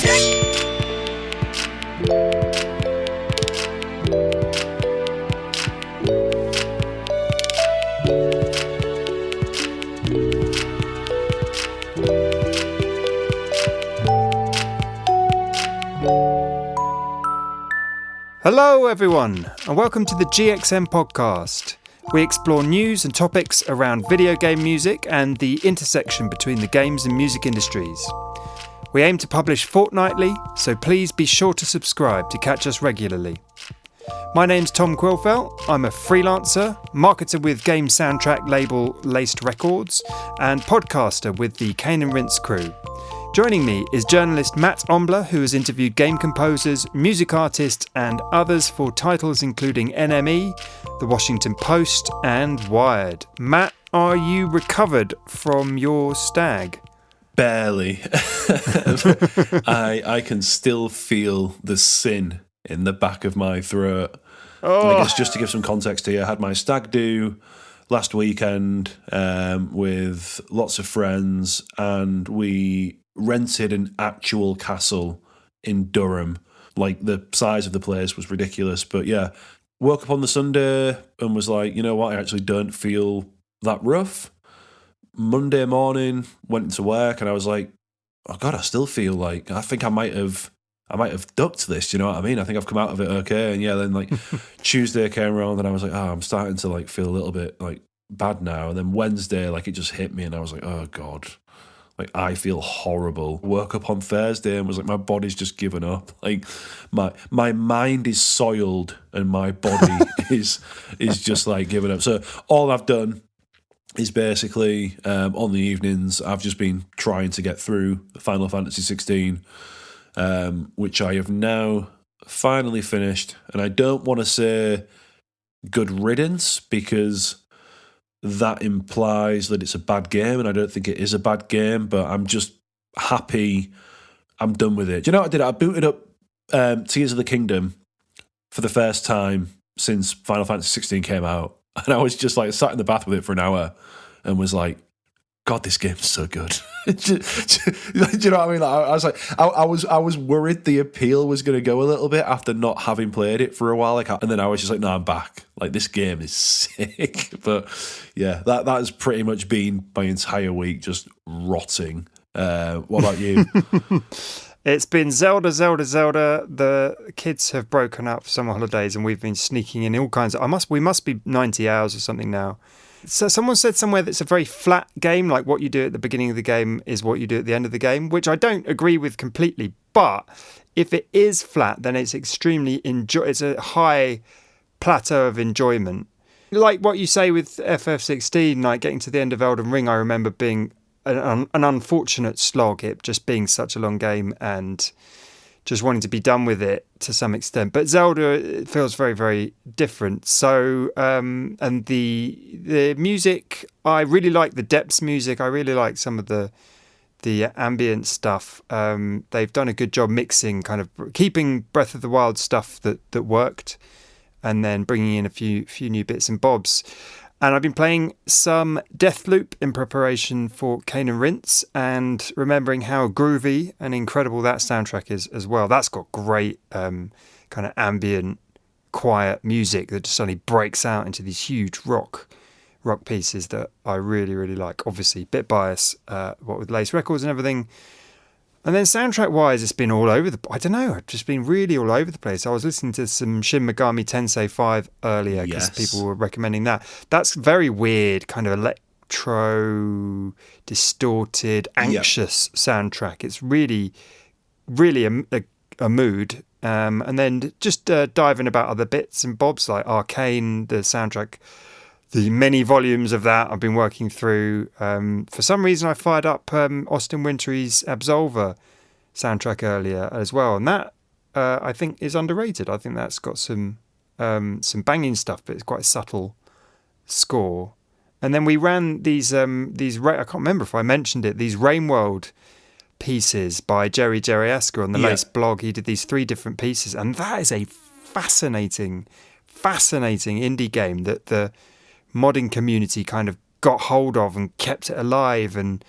Hello everyone, and welcome to the GXM podcast. We explore news and topics around video game music and the intersection between the games and music industries. We aim to publish fortnightly, so please be sure to subscribe to catch us regularly. My name's Tom Quillfelt. I'm a freelancer, marketer with game soundtrack label Laced Records, and podcaster with the Cane and Rinse crew. Joining me is journalist Matt Ombler, who has interviewed game composers, music artists and others for titles including NME, The Washington Post and Wired. Matt, are you recovered from your stag? Barely. I can still feel the sin in the back of my throat. I guess just to give some context here, I had my stag do last weekend with lots of friends, and we rented an actual castle in Durham. Like, the size of the place was ridiculous. But yeah, woke up on the Sunday and was like, you know what, I actually don't feel that rough. Monday morning, went into work and I was like, oh God, I still feel like, I think I might have ducked this, you know what I mean? I think I've come out of it okay. And yeah, then like Tuesday came around and I was like, oh, I'm starting to like feel a little bit like bad now. And then Wednesday, like it just hit me and I was like, oh God, like I feel horrible. Woke up on Thursday and was like, my body's just given up. Like my mind is soiled and my body is just like giving up. So all I've done is basically on the evenings, I've just been trying to get through Final Fantasy 16, which I have now finally finished. And I don't want to say good riddance because that implies that it's a bad game, and I don't think it is a bad game, but I'm just happy I'm done with it. Do you know what I did? I booted up Tears of the Kingdom for the first time since Final Fantasy 16 came out, and I was just like sat in the bath with it for an hour and was like, God, this game's so good. Do you know what I mean? Like, I was like, I was worried the appeal was going to go a little bit after not having played it for a while. Like, and then I was just like, no, I'm back. Like, this game is sick. But yeah, that has pretty much been my entire week, just rotting. What about you? It's been Zelda. The kids have broken up for summer holidays, and we've been sneaking in all kinds of. We must be 90 hours or something now. So someone said somewhere that it's a very flat game, like what you do at the beginning of the game is what you do at the end of the game, which I don't agree with completely. But if it is flat, then it's extremely it's a high plateau of enjoyment. Like what you say with FF16, like getting to the end of Elden Ring, I remember being an unfortunate slog, it just being such a long game and just wanting to be done with it to some extent. But Zelda, it feels very, very different. So, and the music, I really like the Depths music. I really like some of the ambient stuff. They've done a good job mixing, kind of keeping Breath of the Wild stuff that worked, and then bringing in a few new bits and bobs. And I've been playing some Deathloop in preparation for Cane and Rinse, and remembering how groovy and incredible that soundtrack is as well. That's got great kind of ambient, quiet music that just suddenly breaks out into these huge rock pieces that I really, really like. Obviously, bit bias, what with Lace Records and everything. And then soundtrack-wise, it's been all over I don't know, I've just been really all over the place. I was listening to some Shin Megami Tensei 5 earlier because people were recommending that. That's very weird, kind of electro, distorted, anxious soundtrack. It's really, really a mood. And then just diving about other bits and bobs like Arcane, the soundtrack. The many volumes of that I've been working through. For some reason, I fired up Austin Wintory's Absolver soundtrack earlier as well, and that I think is underrated. I think that's got some banging stuff, but it's quite a subtle score. And then we ran these I can't remember if I mentioned it. These Rainworld pieces by Jerry Asker on the latest blog. He did these 3 different pieces, and that is a fascinating indie game that the modding community kind of got hold of and kept it alive, and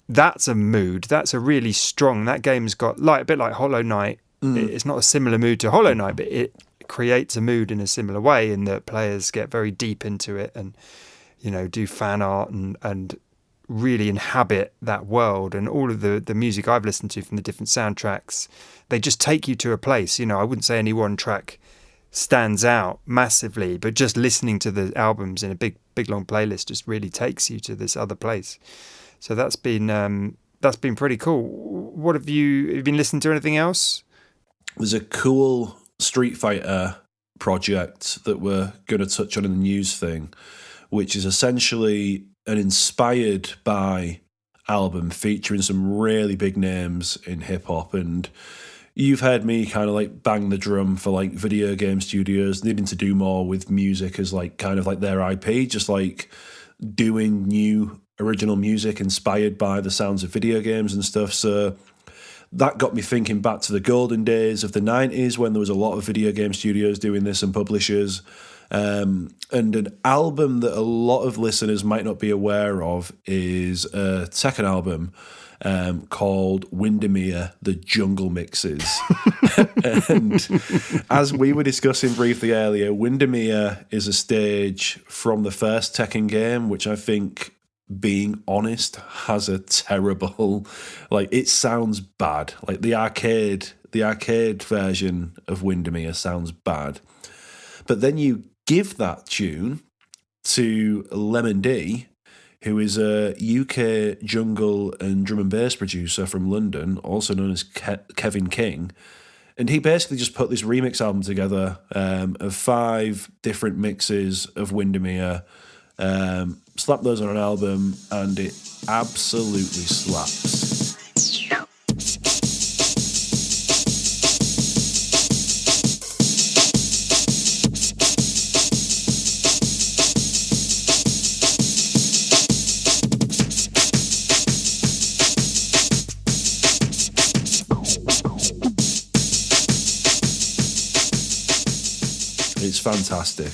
that's a mood. That's a really strong. That game's got a bit like Hollow Knight. It's not a similar mood to Hollow Knight, but it creates a mood in a similar way, in that players get very deep into it and, do fan art and really inhabit that world. And all of the music I've listened to from the different soundtracks, they just take you to a place. I wouldn't say any one track stands out massively, but just listening to the albums in a big long playlist just really takes you to this other place. So that's been pretty cool. What have you been listening to? Anything else? There's a cool Street Fighter project that we're going to touch on in the news thing, which is essentially an inspired by album featuring some really big names in hip hop. And you've heard me kind of like bang the drum for like video game studios needing to do more with music as like kind of like their IP, just like doing new original music inspired by the sounds of video games and stuff. So that got me thinking back to the golden days of the 90s when there was a lot of video game studios doing this and publishers. And an album that a lot of listeners might not be aware of is a Tekken album called Windermere, The Jungle Mixes. And as we were discussing briefly earlier, Windermere is a stage from the first Tekken game, which I think, being honest, has a terrible, like, it sounds bad. Like the arcade version of Windermere sounds bad. But then you give that tune to Lemon D, who is a UK jungle and drum and bass producer from London, also known as Kevin King. And he basically just put this remix album together of 5 different mixes of Windermere, slapped those on an album, and it absolutely slaps. It's fantastic.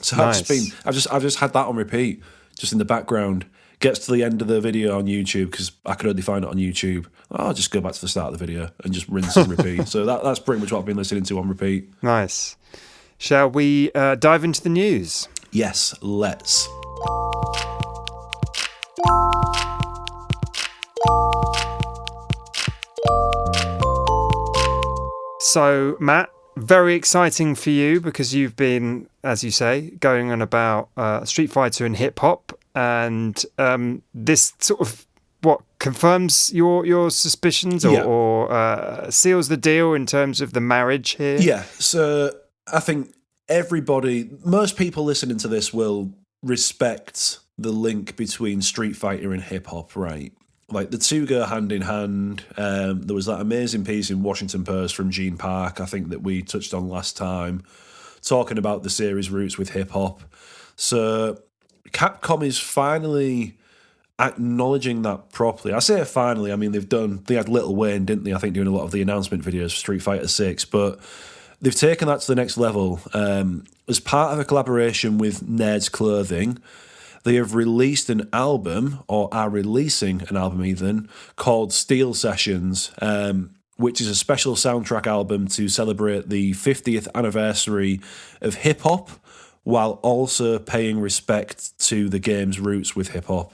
So nice. I've just had that on repeat, just in the background. Gets to the end of the video on YouTube, because I could only find it on YouTube. I'll just go back to the start of the video and just rinse and repeat. So that's pretty much what I've been listening to on repeat. Nice. Shall we dive into the news? Yes, let's. So, Matt, very exciting for you, because you've been, as you say, going on about Street Fighter and hip hop, and this sort of confirms your suspicions, or seals the deal in terms of the marriage here. Yeah. So I think most people listening to this will respect the link between Street Fighter and hip hop, right? Like, the two go hand in hand. There was that amazing piece in Washington Post from Gene Park, I think, that we touched on last time, talking about the series' roots with hip-hop. So Capcom is finally acknowledging that properly. I say finally, I mean, they had Lil Wayne, didn't they, I think, doing a lot of the announcement videos for Street Fighter 6, but they've taken that to the next level. As part of a collaboration with Nerds Clothing, they have released an album, or are releasing an album even, called Steel Sessions, which is a special soundtrack album to celebrate the 50th anniversary of hip-hop, while also paying respect to the game's roots with hip-hop.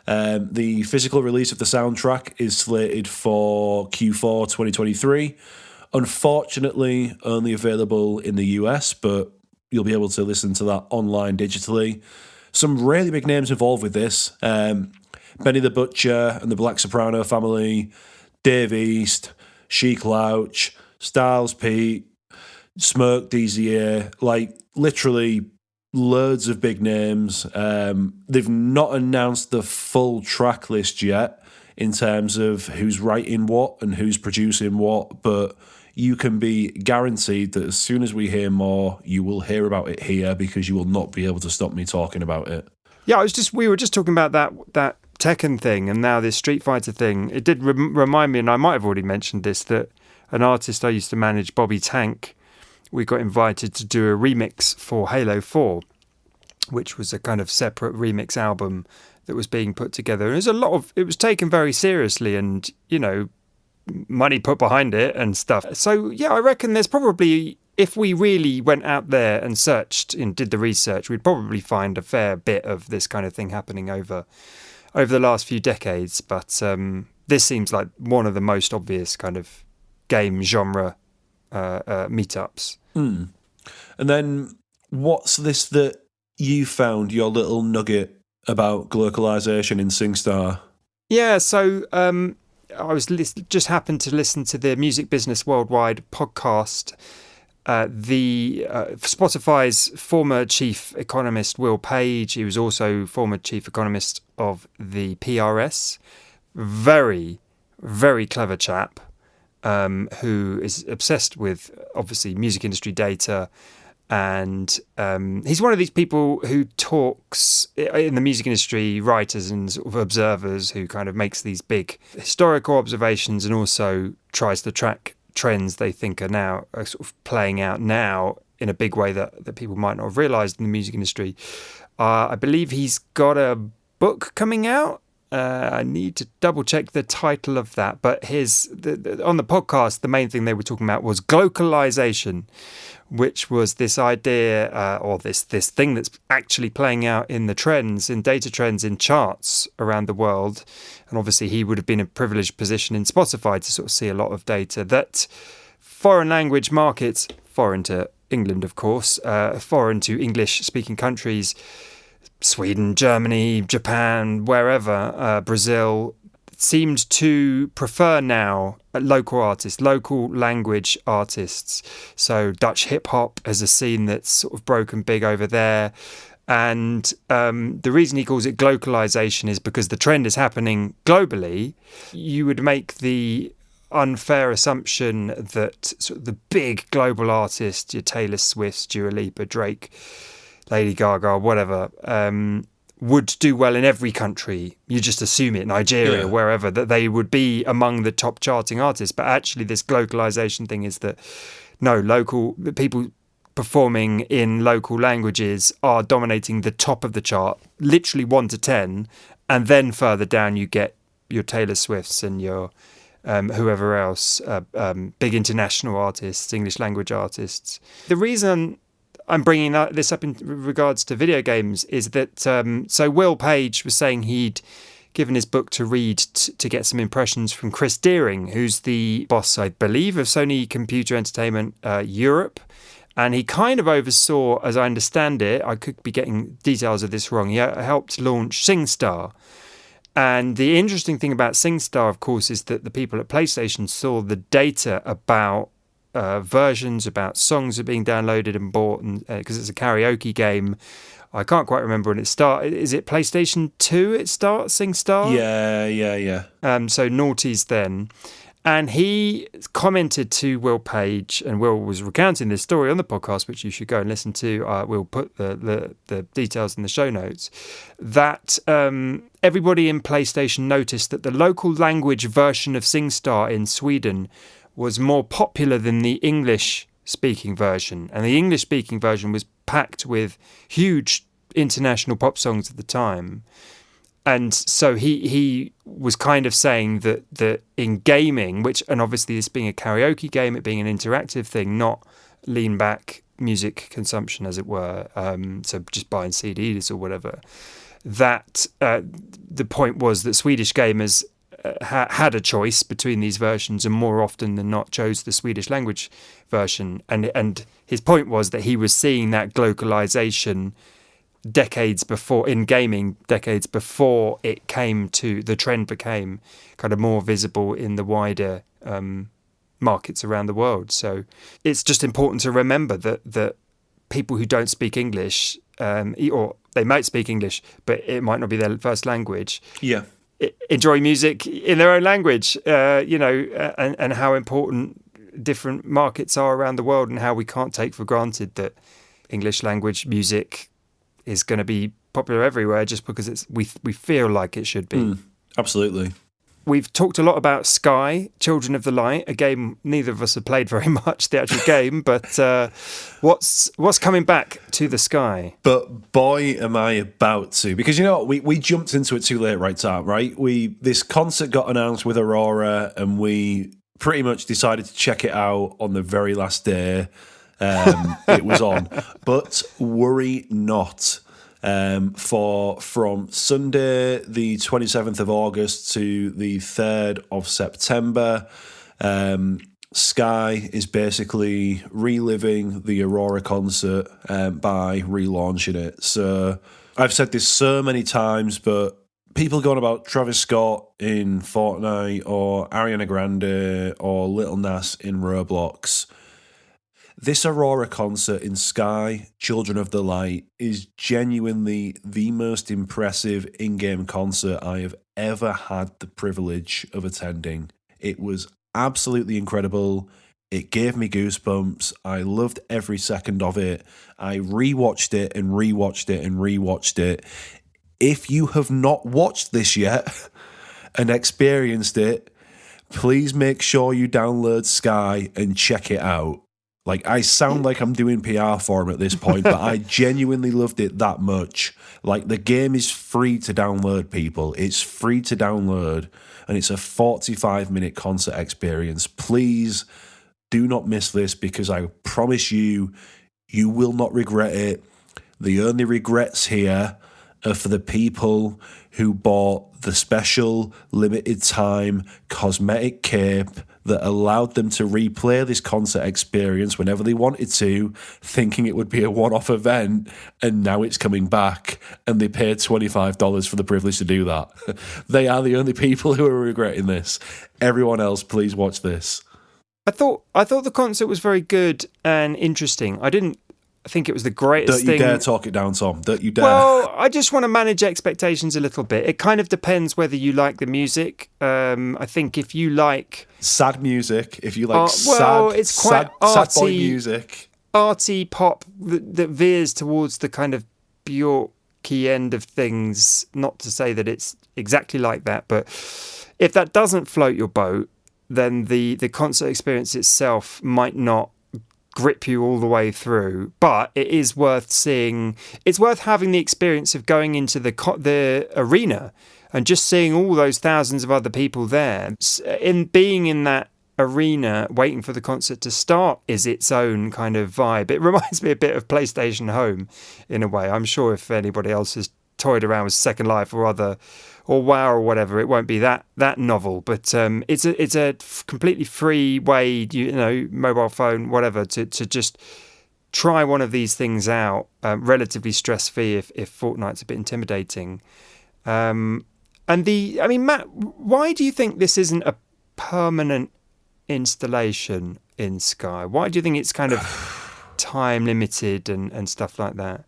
The physical release of the soundtrack is slated for Q4 2023. Unfortunately, only available in the US, but you'll be able to listen to that online digitally. Some really big names involved with this. Benny the Butcher and the Black Soprano family, Dave East, Chic Louch, Styles P, Smoke DZA, like literally loads of big names. They've not announced the full track list yet in terms of who's writing what and who's producing what, but you can be guaranteed that as soon as we hear more, you will hear about it here, because you will not be able to stop me talking about it. Yeah, we were just talking about that Tekken thing, and now this Street Fighter thing. It did remind me, and I might have already mentioned this, that an artist I used to manage, Bobby Tank, we got invited to do a remix for Halo 4, which was a kind of separate remix album that was being put together. And it was taken very seriously, and, money put behind it and stuff. So, yeah, I reckon there's probably, if we really went out there and searched and did the research, we'd probably find a fair bit of this kind of thing happening over the last few decades. But this seems like one of the most obvious kind of game genre meetups. And then what's this that you found, your little nugget about glocalisation in SingStar? Yeah, so I was just happened to listen to the Music Business Worldwide podcast. Spotify's former chief economist, Will Page, he was also former chief economist of the PRS. Very, very clever chap who is obsessed with, obviously, music industry data. And he's one of these people who talks in the music industry, writers and sort of observers, who kind of makes these big historical observations and also tries to track trends they think are sort of playing out now in a big way that people might not have realised in the music industry. I believe he's got a book coming out. I need to double check the title of that. But on the podcast, the main thing they were talking about was glocalisation, which was this idea or this thing that's actually playing out in the trends, in data trends, in charts around the world. And obviously he would have been in a privileged position in Spotify to sort of see a lot of data that foreign language markets, foreign to England, of course, foreign to English-speaking countries, Sweden, Germany, Japan, wherever, Brazil, seemed to prefer now local artists, local language artists. So Dutch hip-hop as a scene that's sort of broken big over there. And the reason he calls it glocalisation is because the trend is happening globally. You would make the unfair assumption that sort of the big global artists, your Taylor Swift, Dua Lipa, Drake, Lady Gaga, whatever, would do well in every country. You just assume it, Nigeria, wherever, that they would be among the top charting artists. But actually this glocalisation thing is that, no, local people performing in local languages are dominating the top of the chart, literally 1 to 10, and then further down you get your Taylor Swifts and your whoever else, big international artists, English language artists. The reason I'm bringing this up in regards to video games is that so Will Page was saying he'd given his book to read to get some impressions from Chris Deering, who's the boss, I believe, of Sony Computer Entertainment Europe. And he kind of oversaw, as I understand it, I could be getting details of this wrong, he helped launch SingStar. And the interesting thing about SingStar, of course, is that the people at PlayStation saw the data about versions, about songs that are being downloaded and bought, and because it's a karaoke game. I can't quite remember when it started. Is it PlayStation 2 it starts, SingStar? Yeah. So noughties then. And he commented to Will Page, and Will was recounting this story on the podcast, which you should go and listen to. We'll put the details in the show notes, that everybody in PlayStation noticed that the local language version of SingStar in Sweden was more popular than the English-speaking version. And the English-speaking version was packed with huge international pop songs at the time. And so he was kind of saying that in gaming, and obviously this being a karaoke game, it being an interactive thing, not lean back music consumption, as it were, so just buying CDs or whatever, that the point was that Swedish gamers had a choice between these versions and more often than not chose the Swedish language version. And his point was that he was seeing that glocalization decades before it came to the trend became kind of more visible in the wider markets around the world. So it's just important to remember that people who don't speak English, or they might speak English, but it might not be their first language. Yeah. Enjoy music in their own language, and how important different markets are around the world, and how we can't take for granted that English language music is going to be popular everywhere just because we feel like it should be. Absolutely. we've talked a lot about Sky, Children of the Light, a game neither of us have played very much, the actual game, but what's coming back to the Sky? But boy, am I about to. Because, you know what, we jumped into it too late, right, Tom, right? This concert got announced with Aurora, and we pretty much decided to check it out on the very last day it was on. But worry not. From Sunday, the 27th of August to the 3rd of September, Sky is basically reliving the Aurora concert by relaunching it. So I've said this so many times, but people going about Travis Scott in Fortnite or Ariana Grande or Lil Nas in Roblox. This Aurora concert in Sky, Children of the Light, is genuinely the most impressive in-game concert I have ever had the privilege of attending. It was absolutely incredible. It gave me goosebumps. I loved every second of it. I rewatched it and rewatched it and rewatched it. If you have not watched this yet and experienced it, please make sure you download Sky and check it out. Like, I sound like I'm doing PR for him at this point, but I genuinely loved it that much. Like, the game is free to download, people. It's free to download, and it's a 45-minute concert experience. Please do not miss this, because I promise you, you will not regret it. The only regrets here are for the people who bought the special limited time cosmetic cape that allowed them to replay this concert experience whenever they wanted to, thinking it would be a one-off event, and now it's coming back, and they paid $25 for the privilege to do that. They are the only people who are regretting this. Everyone else, please watch this. I thought the concert was very good and interesting. I didn't think it was the greatest thing. Don't you dare talk it down, Tom. Don't you dare. Well, I just want to manage expectations a little bit. It kind of depends whether you like the music. I think if you like sad music, if you like it's quite sad boy music, arty pop that veers towards the kind of Bjorky end of things. Not to say that it's exactly like that, but if that doesn't float your boat, then the concert experience itself might not grip you all the way through, but it is worth seeing. It's worth having the experience of going into the arena and just seeing all those thousands of other people there. In being in that arena waiting for the concert to start is its own kind of vibe. It reminds me a bit of PlayStation Home in a way. I'm sure if anybody else has toyed around with Second Life or WoW or whatever, it won't be that novel. But it's a completely free way, mobile phone, whatever, to just try one of these things out, relatively stress-free if Fortnite's a bit intimidating. Matt, why do you think this isn't a permanent installation in Sky? Why do you think it's kind of time limited and stuff like that?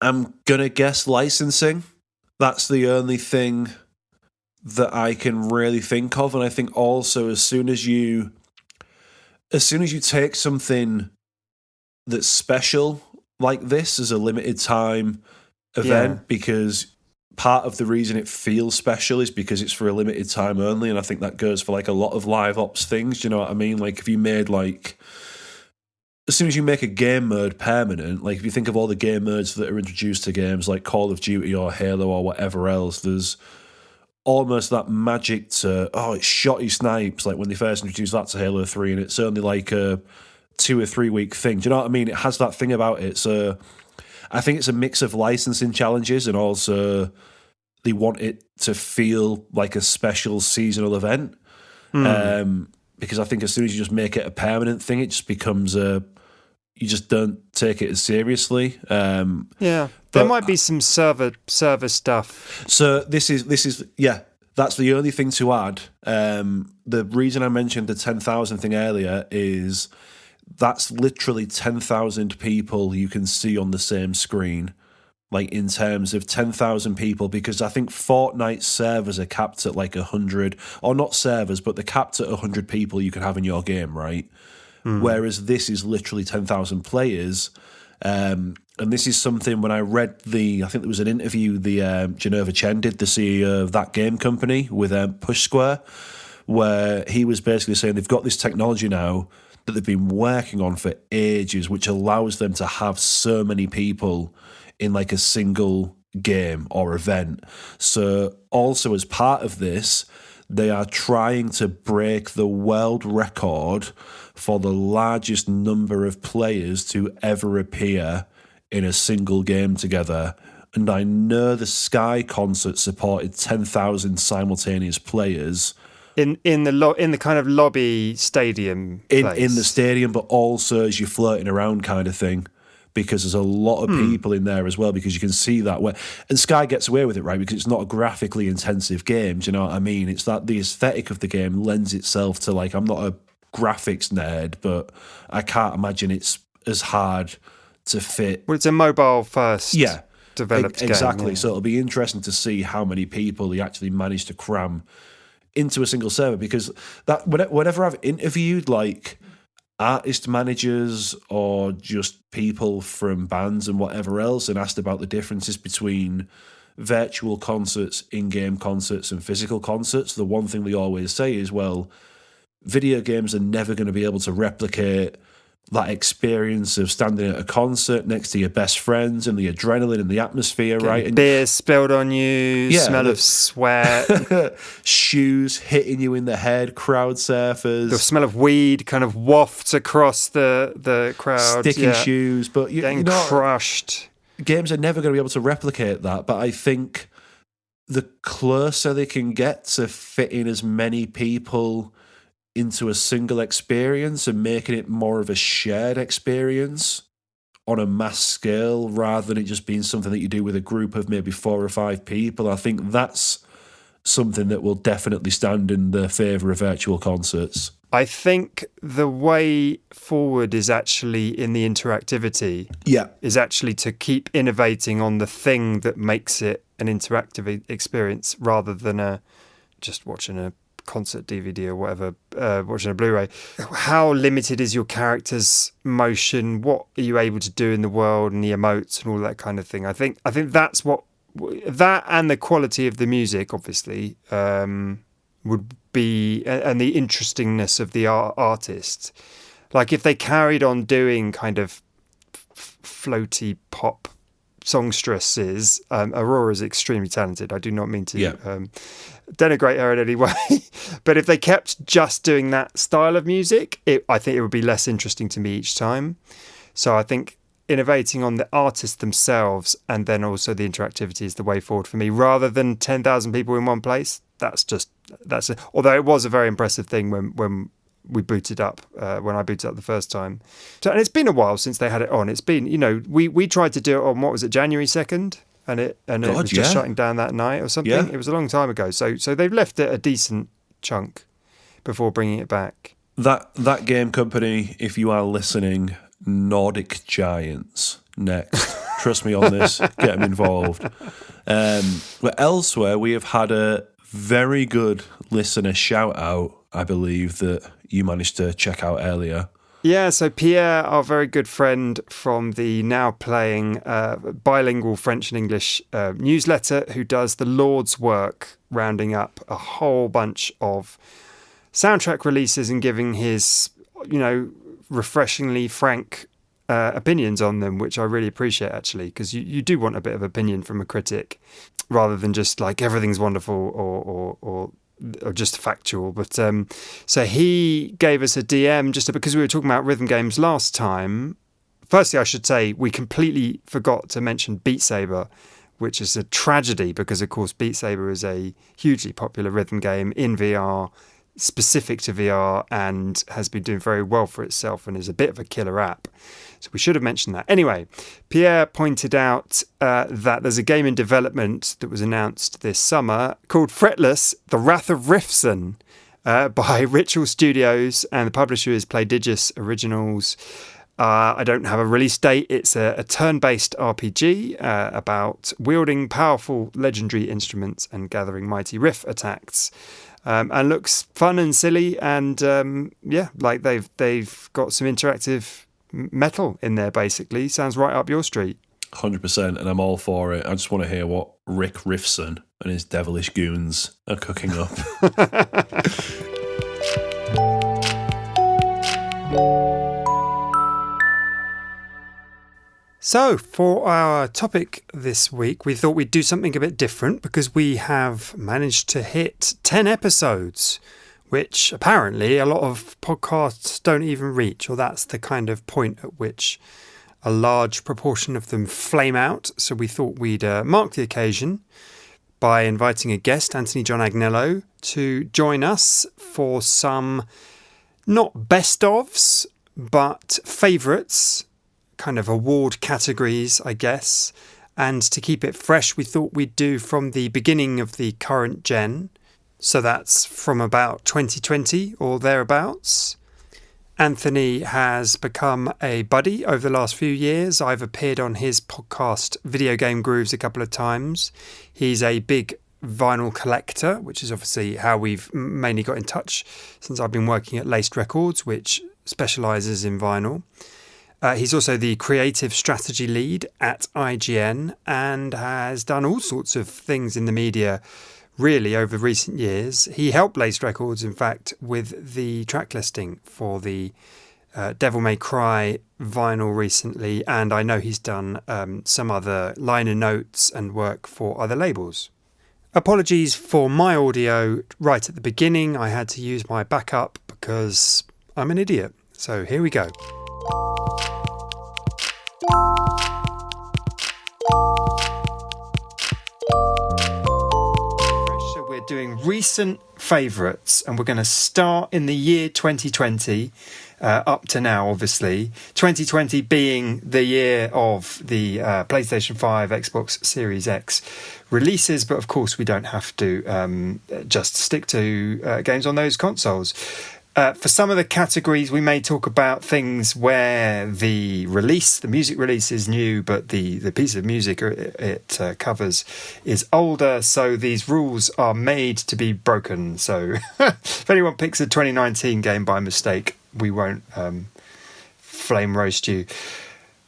I'm gonna guess licensing. That's the only thing that I can really think of, and I think also as soon as you take something that's special like this as a limited time event, because part of the reason it feels special is because it's for a limited time only, and I think that goes for like a lot of live ops things. Do you know what I mean? Like if you made as soon as you make a game mode permanent, like if you think of all the game modes that are introduced to games like Call of Duty or Halo or whatever else, there's almost that magic to, it's shotty snipes, like when they first introduced that to Halo 3, and it's only like a 2 or 3 week thing. Do you know what I mean? It has that thing about it. So I think it's a mix of licensing challenges, and also they want it to feel like a special seasonal event. Because I think as soon as you just make it a permanent thing, it just becomes you just don't take it as seriously. There might be some server stuff. So this is that's the only thing to add. The reason I mentioned the 10,000 thing earlier is that's literally 10,000 people you can see on the same screen. Like in terms of 10,000 people, because I think Fortnite servers are capped at like 100, or not servers, but they're capped at 100 people you can have in your game, right? Whereas this is literally 10,000 players, And this is something when I read I think there was an interview Genova Chen did, the CEO of that game company, with Push Square, where he was basically saying they've got this technology now that they've been working on for ages, which allows them to have so many people in like a single game or event. So also as part of this, they are trying to break the world record for the largest number of players to ever appear in a single game together. And I know the Sky concert supported 10,000 simultaneous players. In the kind of lobby stadium place. In the stadium, but also as you're floating around kind of thing, because there's a lot of people in there as well, because you can see that and Sky gets away with it, right, because it's not a graphically intensive game, do you know what I mean? It's that the aesthetic of the game lends itself to, like, I'm not a graphics nerd, but I can't imagine it's as hard to fit. Well, it's a mobile first developed game. Exactly, so it'll be interesting to see how many people he actually managed to cram into a single server, because that whenever I've interviewed like artist managers or just people from bands and whatever else and asked about the differences between virtual concerts, in-game concerts and physical concerts, the one thing they always say is, well, video games are never going to be able to replicate that experience of standing at a concert next to your best friends and the adrenaline and the atmosphere, right? And beer spilled on you, smell of sweat. Shoes hitting you in the head, crowd surfers. The smell of weed kind of wafts across the crowd. Sticky shoes, but getting crushed. Games are never going to be able to replicate that, but I think the closer they can get to fitting as many people into a single experience and making it more of a shared experience on a mass scale rather than it just being something that you do with a group of maybe 4 or 5 people, I think that's something that will definitely stand in the favour of virtual concerts. I think the way forward is actually in the interactivity. Yeah. Is actually to keep innovating on the thing that makes it an interactive experience rather than just watching a concert DVD or whatever, watching a Blu-ray. How limited is your character's motion? What are you able to do in the world and the emotes and all that kind of thing? I think that's what that, and the quality of the music, obviously, would be, and the interestingness of the artist. Like if they carried on doing kind of floaty pop songstresses, Aurora is extremely talented. I do not mean to denigrate her in any way, but if they kept just doing that style of music, I think it would be less interesting to me each time. So I think innovating on the artists themselves and then also the interactivity is the way forward for me, rather than 10,000 people in one place. Although it was a very impressive thing when we booted up, when I booted up the first time. So, and it's been a while since they had it on. It's been, we tried to do it on, what was it, January 2nd? And it was just shutting down that night or something. Yeah. It was a long time ago. So they've left it a decent chunk before bringing it back. That game company, if you are listening, Nordic Giants, next. Trust me on this. Get them involved. But elsewhere, we have had a very good listener shout-out, I believe, that you managed to check out earlier. Yeah, so Pierre, our very good friend from the now playing bilingual French and English newsletter, who does the Lord's work, rounding up a whole bunch of soundtrack releases and giving his, refreshingly frank opinions on them, which I really appreciate, actually, because you do want a bit of opinion from a critic rather than just like everything's wonderful or just factual. But so he gave us a DM just because we were talking about rhythm games last time. Firstly, I should say we completely forgot to mention Beat Saber, which is a tragedy because, of course, Beat Saber is a hugely popular rhythm game in VR, specific to VR, and has been doing very well for itself and is a bit of a killer app. So we should have mentioned that. Anyway, Pierre pointed out that there's a game in development that was announced this summer called Fretless, The Wrath of Rifson, by Ritual Studios, and the publisher is Playdigious Originals. I don't have a release date. It's a turn-based RPG about wielding powerful legendary instruments and gathering mighty riff attacks. And looks fun and silly, and like they've got some interactive metal in there, basically. Sounds right up your street. 100%, and I'm all for it. I just want to hear what Rick Riffson and his devilish goons are cooking up. So, for our topic this week, we thought we'd do something a bit different because we have managed to hit 10 episodes, which apparently a lot of podcasts don't even reach, or that's the kind of point at which a large proportion of them flame out. So we thought we'd mark the occasion by inviting a guest, Anthony John Agnello, to join us for some not best-ofs, but favourites, kind of award categories, I guess. And to keep it fresh, we thought we'd do from the beginning of the current gen. So that's from about 2020 or thereabouts. Anthony has become a buddy over the last few years. I've appeared on his podcast Video Game Grooves a couple of times. He's a big vinyl collector, which is obviously how we've mainly got in touch since I've been working at Laced Records, which specialises in vinyl. He's also the creative strategy lead at IGN and has done all sorts of things in the media really over recent years. He helped Laced Records, in fact, with the track listing for the Devil May Cry vinyl recently, and I know he's done some other liner notes and work for other labels. Apologies for my audio right at the beginning. I had to use my backup because I'm an idiot. So here we go. So we're doing recent favourites, and we're going to start in the year 2020 up to now, obviously. 2020 being the year of the PlayStation 5, Xbox Series X releases, but of course we don't have to just stick to games on those consoles. For some of the categories, we may talk about things where the music release is new, but the piece of music it covers is older. So these rules are made to be broken. So if anyone picks a 2019 game by mistake, we won't flame roast you.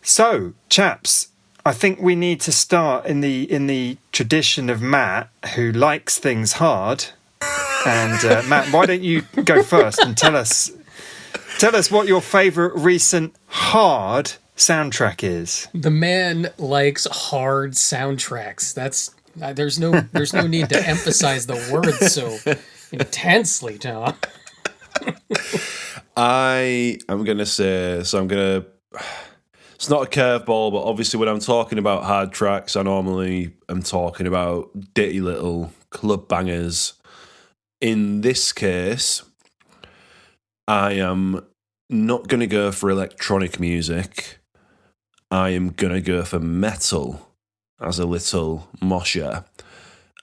So, chaps, I think we need to start in the tradition of Matt, who likes things hard. And Matt, why don't you go first and tell us what your favourite recent hard soundtrack is? The man likes hard soundtracks. That's there's no need to emphasize the word so intensely, Tom. I am gonna say so. It's not a curveball, but obviously when I'm talking about hard tracks, I normally am talking about ditty little club bangers. In this case, I am not going to go for electronic music. I am going to go for metal as a little mosher.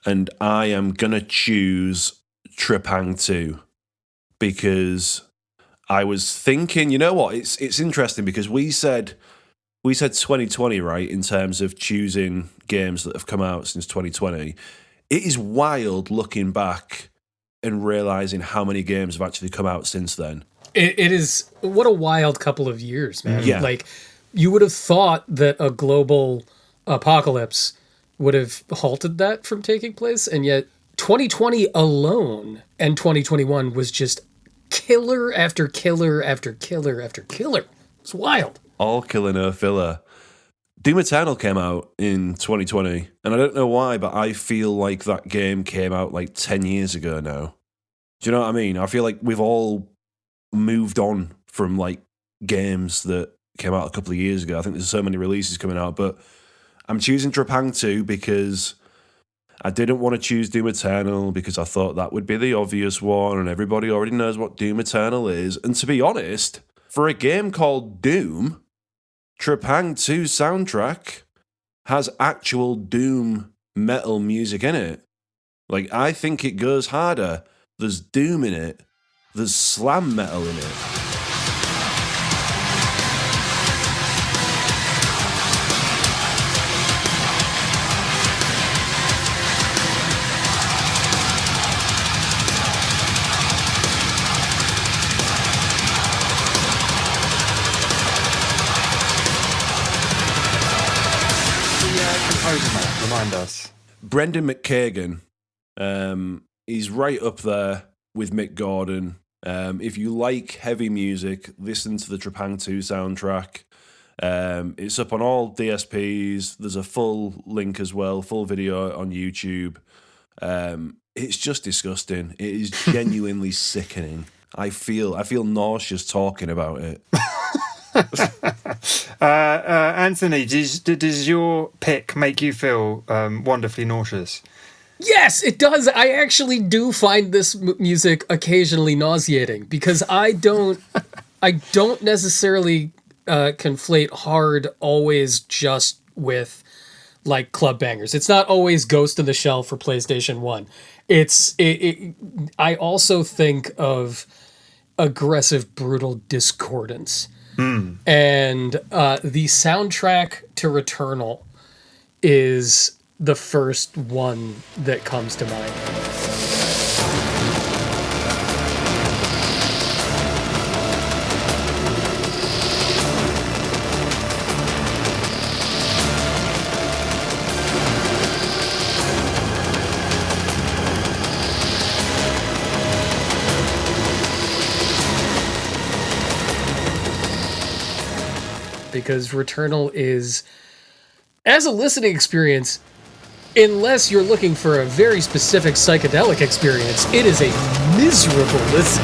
And I am going to choose Trepang 2 because I was thinking, you know what, it's interesting because we said 2020, right, in terms of choosing games that have come out since 2020. It is wild looking back and realizing how many games have actually come out since then. It is, what a wild couple of years, man. Yeah. Like, you would have thought that a global apocalypse would have halted that from taking place, and yet 2020 alone and 2021 was just killer after killer after killer after killer. It's wild. All killer, no filler. Doom Eternal came out in 2020, and I don't know why, but I feel like that game came out like 10 years ago now. Do you know what I mean? I feel like we've all moved on from like games that came out a couple of years ago. I think there's so many releases coming out, but I'm choosing Trepang 2 because I didn't want to choose Doom Eternal because I thought that would be the obvious one, and everybody already knows what Doom Eternal is. And to be honest, for a game called Doom, Trepang 2 soundtrack has actual Doom metal music in it. Like, I think it goes harder. There's Doom in it. There's slam metal in it. behind us. Brendan McKagan, he's right up there with Mick Gordon. If you like heavy music, listen to the Trepang 2 soundtrack. It's up on all DSPs. There's a full link as well, full video on YouTube. It's just disgusting. It is genuinely sickening. I feel nauseous talking about it. Anthony, does your pick make you feel wonderfully nauseous? Yes, it does. I actually do find this music occasionally nauseating because I don't necessarily conflate hard always just with like club bangers. It's not always Ghost in the Shell for PlayStation 1. I also think of aggressive, brutal discordance. And the soundtrack to Returnal is the first one that comes to mind. Because Returnal is, as a listening experience, unless you're looking for a very specific psychedelic experience, it is a miserable listen.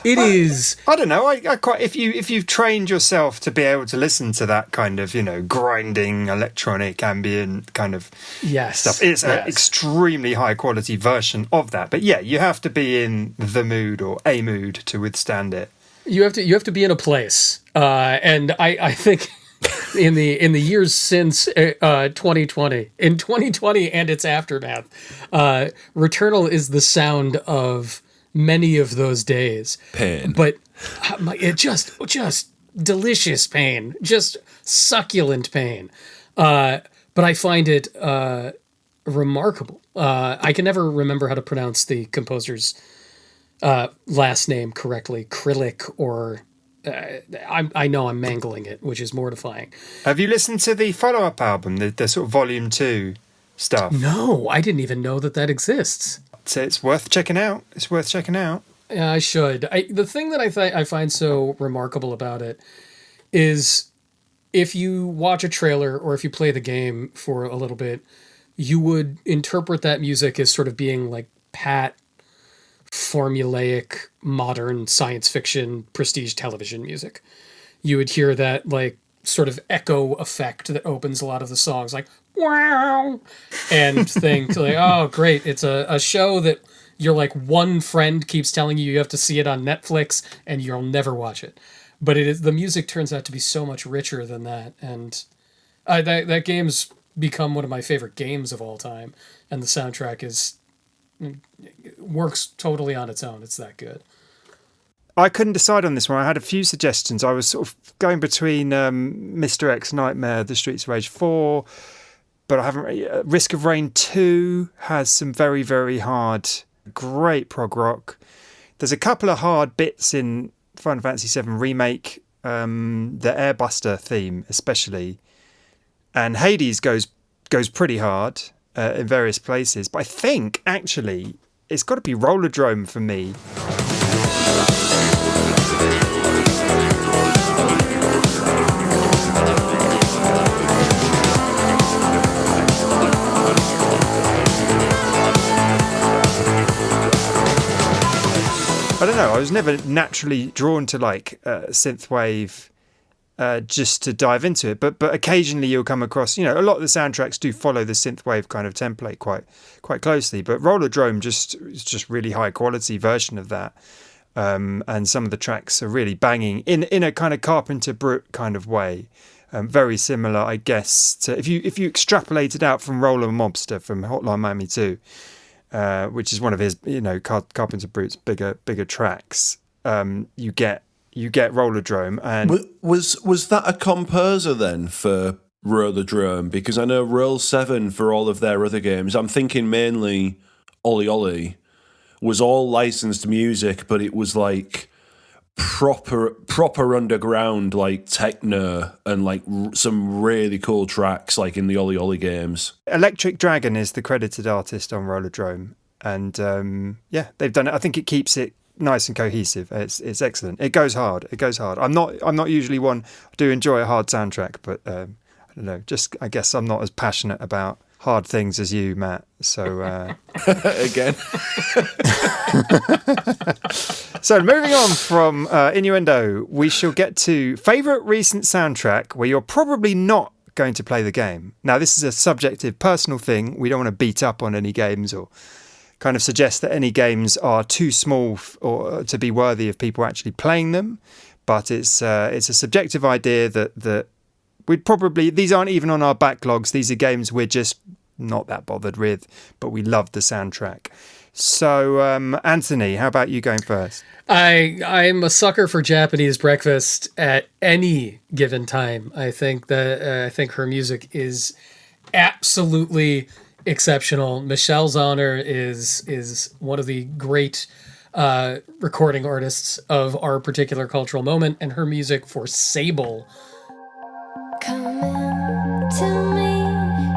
It is. I don't know. I quite if you've trained yourself to be able to listen to that kind of grinding electronic ambient kind of stuff. It's an extremely high quality version of that. But yeah, you have to be in the mood or a mood to withstand it. You have to be in a place, and I think in the years since 2020, in 2020 and its aftermath, Returnal is the sound of many of those days. Pain, but it just delicious pain, just succulent pain. But I find it remarkable. I can never remember how to pronounce the composer's last name correctly, Krillic, or I know I'm mangling it, which is mortifying. Have you listened to the follow-up album, the sort of Volume 2 stuff? No, I didn't even know that exists. So it's worth checking out. Yeah, I should. The thing that I find so remarkable about it is if you watch a trailer or if you play the game for a little bit, you would interpret that music as sort of being like pat, formulaic, modern science fiction prestige television music. You would hear that like sort of echo effect that opens a lot of the songs, like wow, and think like, oh great, it's a show that your like one friend keeps telling you have to see it on Netflix and you'll never watch it. But the music turns out to be so much richer than that, and that game's become one of my favorite games of all time, and the soundtrack works totally on its own. It's that good. I couldn't decide on this one. I had a few suggestions. I was sort of going between Mr. X Nightmare, The Streets of Rage 4, but I haven't. Risk of Rain 2 has some very, very hard, great prog rock. There's a couple of hard bits in Final Fantasy VII Remake, the Airbuster theme especially, and Hades goes pretty hard in various places. But I think actually it's got to be Rollerdrome for me. I don't know. I was never naturally drawn to like synthwave just to dive into it, but occasionally you'll come across, a lot of the soundtracks do follow the synthwave kind of template quite closely. But Rollerdrome is just really high quality version of that, and some of the tracks are really banging in a kind of Carpenter Brute kind of way. Very similar, I guess, to if you extrapolate it out from Roller Mobster from Hotline Miami 2. Which is one of his, Carpenter Brute's bigger tracks. You get Rollerdrome, and was that a composer then for Rollerdrome? Because I know Roll 7 for all of their other games, I'm thinking mainly Ollie Ollie, was all licensed music, but it was like proper underground like techno and like some really cool tracks like in the Ollie Ollie games. Electric Dragon is the credited artist on Rollerdrome, and they've done it. I think it keeps it nice and cohesive. It's excellent. It goes hard. I'm not usually one. I do enjoy a hard soundtrack, but I don't know. Just I guess I'm not as passionate about hard things as you, Matt. So again. So moving on from innuendo, we shall get to favourite recent soundtrack where you're probably not going to play the game. Now, this is a subjective, personal thing. We don't want to beat up on any games or kind of suggest that any games are too small or to be worthy of people actually playing them. But it's a subjective idea that we'd probably... These aren't even on our backlogs. These are games we're just not that bothered with, but we love the soundtrack. So, Anthony, how about you going first? I'm a sucker for Japanese breakfast at any given time. I think her music is absolutely exceptional. Michelle Zauner is one of the great recording artists of our particular cultural moment, and her music for Sable. Come in to me,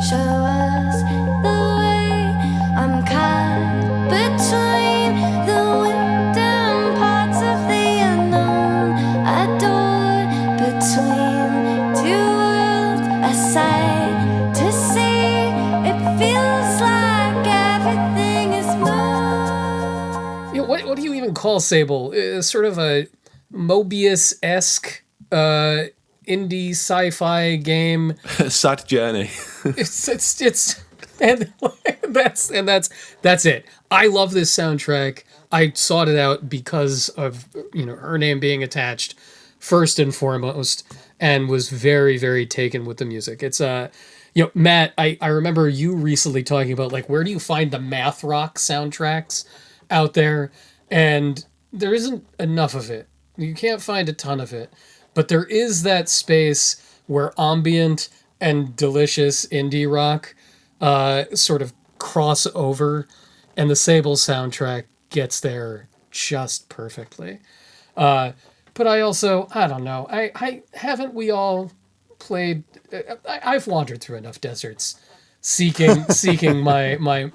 show us the way. I'm caught between the wind and parts of the unknown. Adored between two worlds, a sight to see. It feels like everything is moved. You know, what do you even call Sable? It's sort of a Mobius-esque indie sci-fi game. Sad journey. it's and that's it. I love this soundtrack. I sought it out because of her name being attached first and foremost, and was very, very taken with the music. It's Matt, I remember you recently talking about like where do you find the math rock soundtracks out there, and there isn't enough of it. You can't find a ton of it. But there is that space where ambient and delicious indie rock sort of cross over, and the Sable soundtrack gets there just perfectly. But I also, I don't know, I haven't we all played... I've wandered through enough deserts seeking my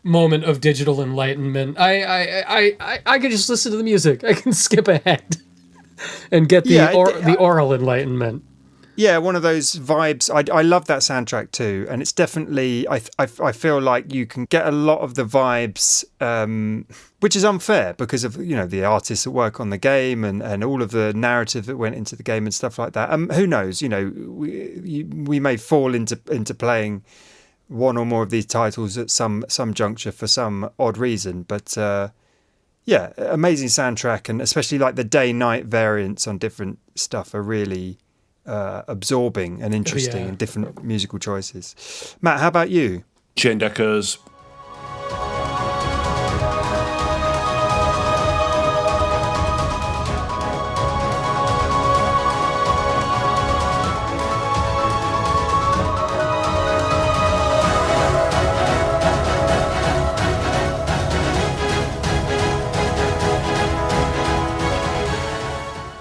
moment of digital enlightenment. I could just listen to the music. I can skip ahead and get the oral enlightenment. Yeah, one of those vibes. I love that soundtrack too, and it's definitely. I feel like you can get a lot of the vibes, which is unfair because of the artists that work on the game and all of the narrative that went into the game and stuff like that. Who knows? We may fall into playing one or more of these titles at some juncture for some odd reason, but. Yeah, amazing soundtrack, and especially like the day-night variants on different stuff are really absorbing and interesting, and different musical choices. Matt, how about you? Chain Deckers.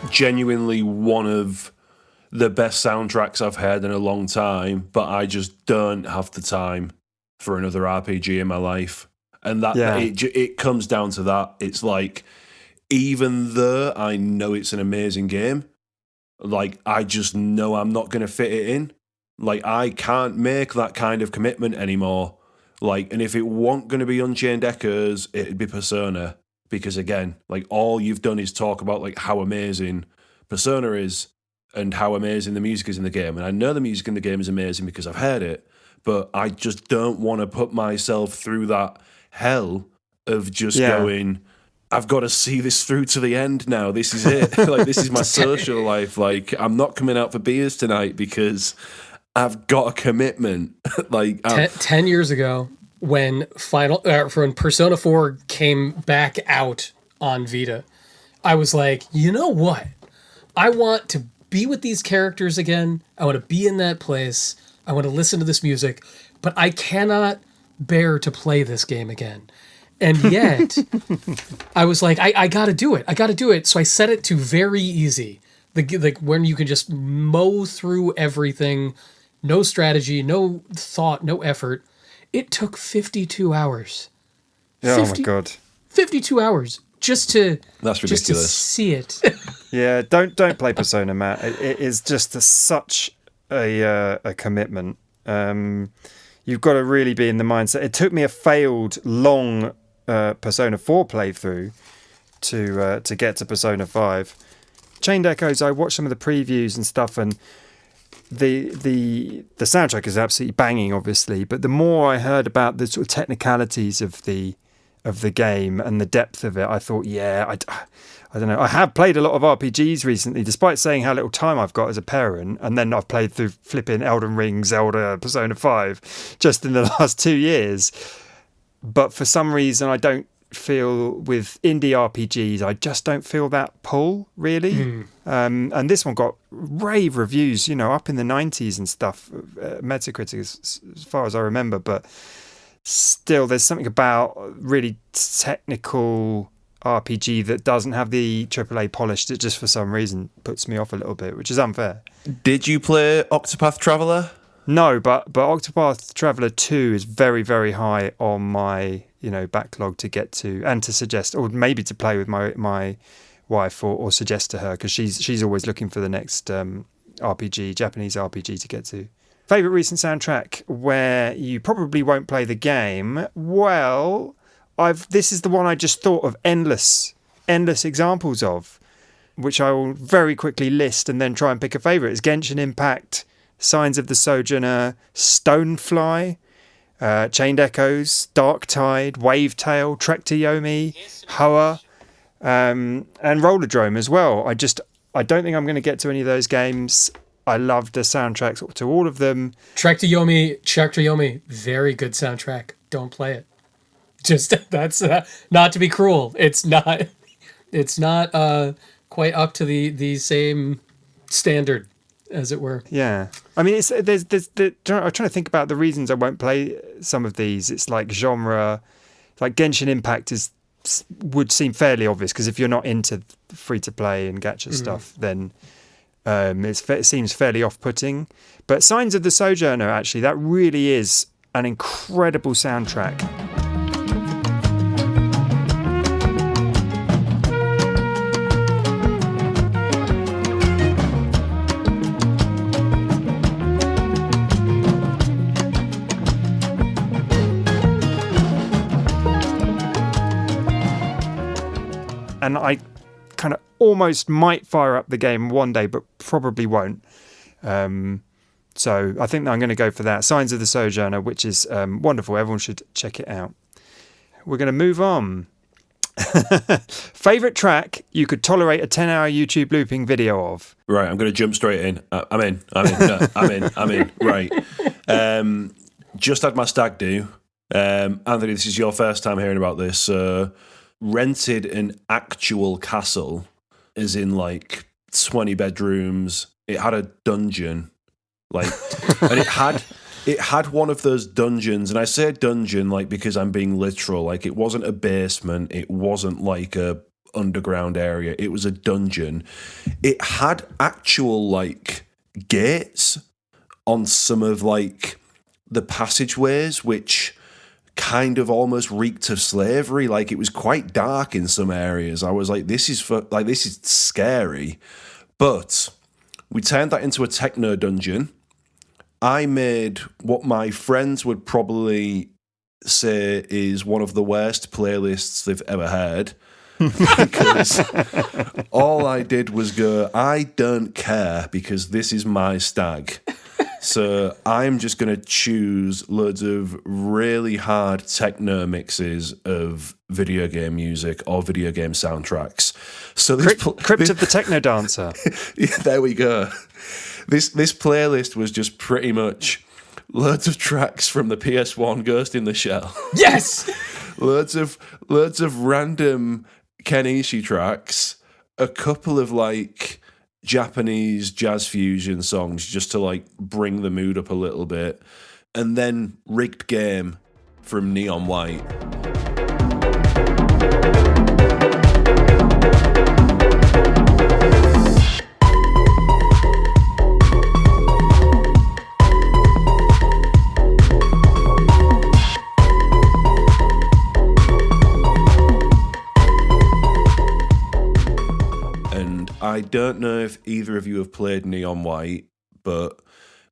Genuinely one of the best soundtracks I've heard in a long time, but I just don't have the time for another RPG in my life. And it comes down to that. It's like, even though I know it's an amazing game, like, I just know I'm not going to fit it in. Like, I can't make that kind of commitment anymore. Like, and if it weren't going to be Unchained Echoes, it'd be Persona. Because again, like, all you've done is talk about like how amazing Persona is and how amazing the music is in the game. And I know the music in the game is amazing because I've heard it, but I just don't want to put myself through that hell of just going, I've got to see this through to the end now. This is it. Like, this is my social life. Like, I'm not coming out for beers tonight because I've got a commitment. Like 10 years ago, when when Persona 4 came back out on Vita, I was like, you know what? I want to be with these characters again. I want to be in that place. I want to listen to this music, but I cannot bear to play this game again. And yet, I was like, I got to do it. I got to do it. So I set it to very easy. Like when you can just mow through everything, no strategy, no thought, no effort. It took 52 hours. Oh my God. 52 hours just to That's ridiculous. Just to see it. Yeah, don't play Persona, Matt. It is just such a commitment. You've got to really be in the mindset. It took me a failed long Persona 4 playthrough to get to Persona 5. Chained Echoes, I watched some of the previews and stuff, and the soundtrack is absolutely banging, obviously. But the more I heard about the sort of technicalities of the game and the depth of it, I thought, I don't know. I have played a lot of RPGs recently, despite saying how little time I've got as a parent, and then I've played through flipping Elden Ring, Zelda, Persona 5 just in the last 2 years. But for some reason, I don't feel with indie RPGs, I just don't feel that pull, really. And this one got rave reviews, up in the 90s and stuff, Metacritic as far as I remember. But still, there's something about really technical RPG that doesn't have the AAA polish that just for some reason puts me off a little bit, which is unfair. Did you play Octopath Traveler? No, but Octopath Traveler 2 is very, very high on my backlog to get to and to suggest, or maybe to play with my wife or suggest to her, because she's always looking for the next Japanese RPG to get to. Favorite recent soundtrack where you probably won't play the game? Well, this is the one I just thought of endless examples of, which I will very quickly list and then try and pick a favourite. It's Genshin Impact, Signs of the Sojourner, Stonefly, Chained Echoes, Dark Tide, Wavetail, Trek to Yomi, Hoa, and Rollerdrome as well. I don't think I'm going to get to any of those games. I love the soundtracks to all of them. Trek to Yomi, very good soundtrack. Don't play it. Just that's not to be cruel. It's not quite up to the same standard, as it were. Yeah, I mean, I'm trying to think about the reasons I won't play some of these. It's like genre, like Genshin Impact would seem fairly obvious, because if you're not into free to play and gacha stuff, then it seems fairly off-putting. But Signs of the Sojourner, actually, that really is an incredible soundtrack. And I kind of almost might fire up the game one day, but probably won't. So I think that I'm going to go for that. Signs of the Sojourner, which is wonderful. Everyone should check it out. We're going to move on. Favorite track you could tolerate a 10-hour YouTube looping video of? Right, I'm going to jump straight in. I'm in. Right. Just had my stag do. Anthony, this is your first time hearing about this. Rented an actual castle, as in like 20 bedrooms. It had a dungeon, and it had one of those dungeons, and I say dungeon like because I'm being literal. Like, it wasn't a basement, it wasn't like a underground area. It was a dungeon. It had actual like gates on some of like the passageways, which kind of almost reeked of slavery. Like, it was quite dark in some areas. I was like, this is scary. But we turned that into a techno dungeon. I made what my friends would probably say is one of the worst playlists they've ever heard. Because all I did was go, I don't care, because this is my stag. So I'm just going to choose loads of really hard techno mixes of video game music or video game soundtracks. So Crypt of the Techno Dancer. Yeah, there we go. This playlist was just pretty much loads of tracks from the PS1 Ghost in the Shell. Yes! loads of random Kenichi tracks, a couple of like Japanese jazz fusion songs just to like bring the mood up a little bit, and then Rigged Game from Neon White. I don't know if either of you have played Neon White, but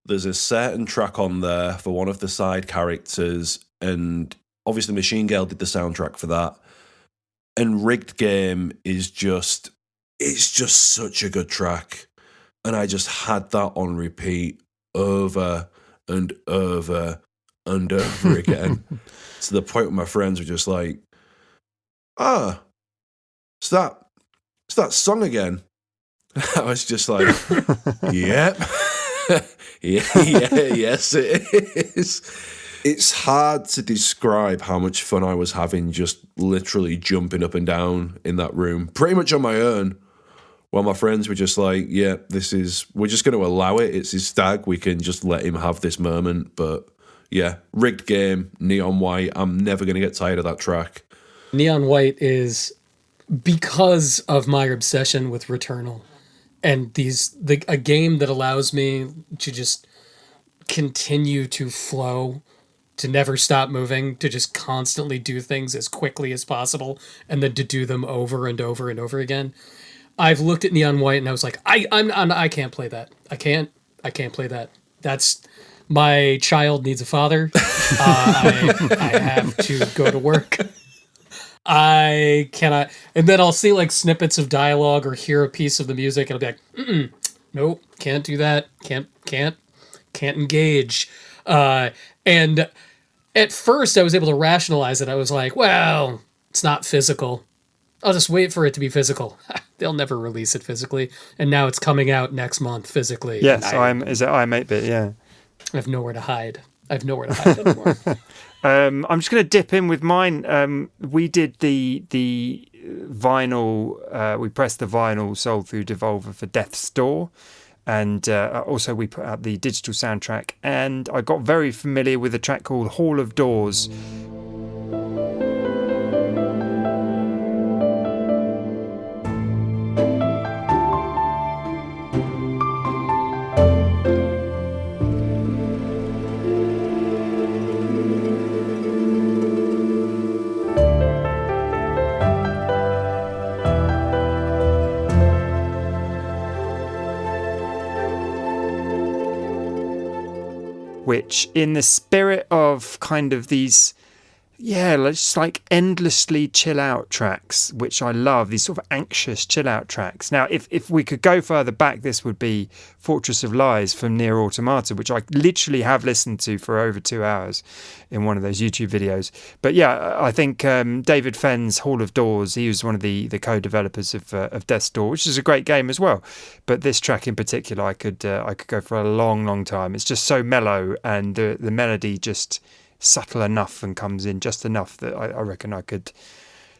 there's a certain track on there for one of the side characters, and obviously Machine Girl did the soundtrack for that. And Rigged Game is just, it's just such a good track. And I just had that on repeat over and over and over again. To the point where my friends were just like, it's that song again. I was just like, yep. Yes, it is. It's hard to describe how much fun I was having just literally jumping up and down in that room, pretty much on my own, while my friends were just like, yeah, we're just going to allow it. It's his stag. We can just let him have this moment. But yeah, Rigged Game, Neon White. I'm never going to get tired of that track. Neon White is because of my obsession with Returnal. And a game that allows me to just continue to flow, to never stop moving, to just constantly do things as quickly as possible, and then to do them over and over and over again. I've looked at Neon White and I was like, I can't play that. I can't play that. That's my child needs a father. I have to go to work. I cannot. And then I'll see like snippets of dialogue or hear a piece of the music and I'll be like, nope, can't do that. Can't engage. And at first I was able to rationalize it. I was like, well, it's not physical. I'll just wait for it to be physical. They'll never release it physically. And now it's coming out next month physically. Yes, is it I'm8-bit, yeah. I have nowhere to hide. Anymore. I'm just going to dip in with mine. We did the vinyl. We pressed the vinyl sold through Devolver for Death's Door, and also we put out the digital soundtrack. And I got very familiar with a track called Hall of Doors. Which, in the spirit of kind of these, just like endlessly chill out tracks, which I love, these sort of anxious chill out tracks. Now, if we could go further back, this would be Fortress of Lies from Nier Automata, which I literally have listened to for over 2 hours in one of those YouTube videos. But yeah, I think David Fenn's Hall of Doors, he was one of the co-developers of Death's Door, which is a great game as well. But this track in particular, I could go for a long, long time. It's just so mellow, and the melody just subtle enough and comes in just enough that I reckon I could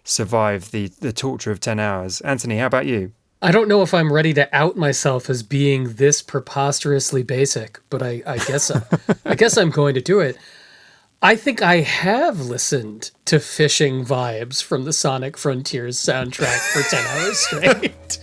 survive the torture of 10 hours. Anthony, how about you? I don't know if I'm ready to out myself as being this preposterously basic, but I guess I'm going to do it. I think I have listened to Fishing Vibes from the Sonic Frontiers soundtrack for 10 hours straight.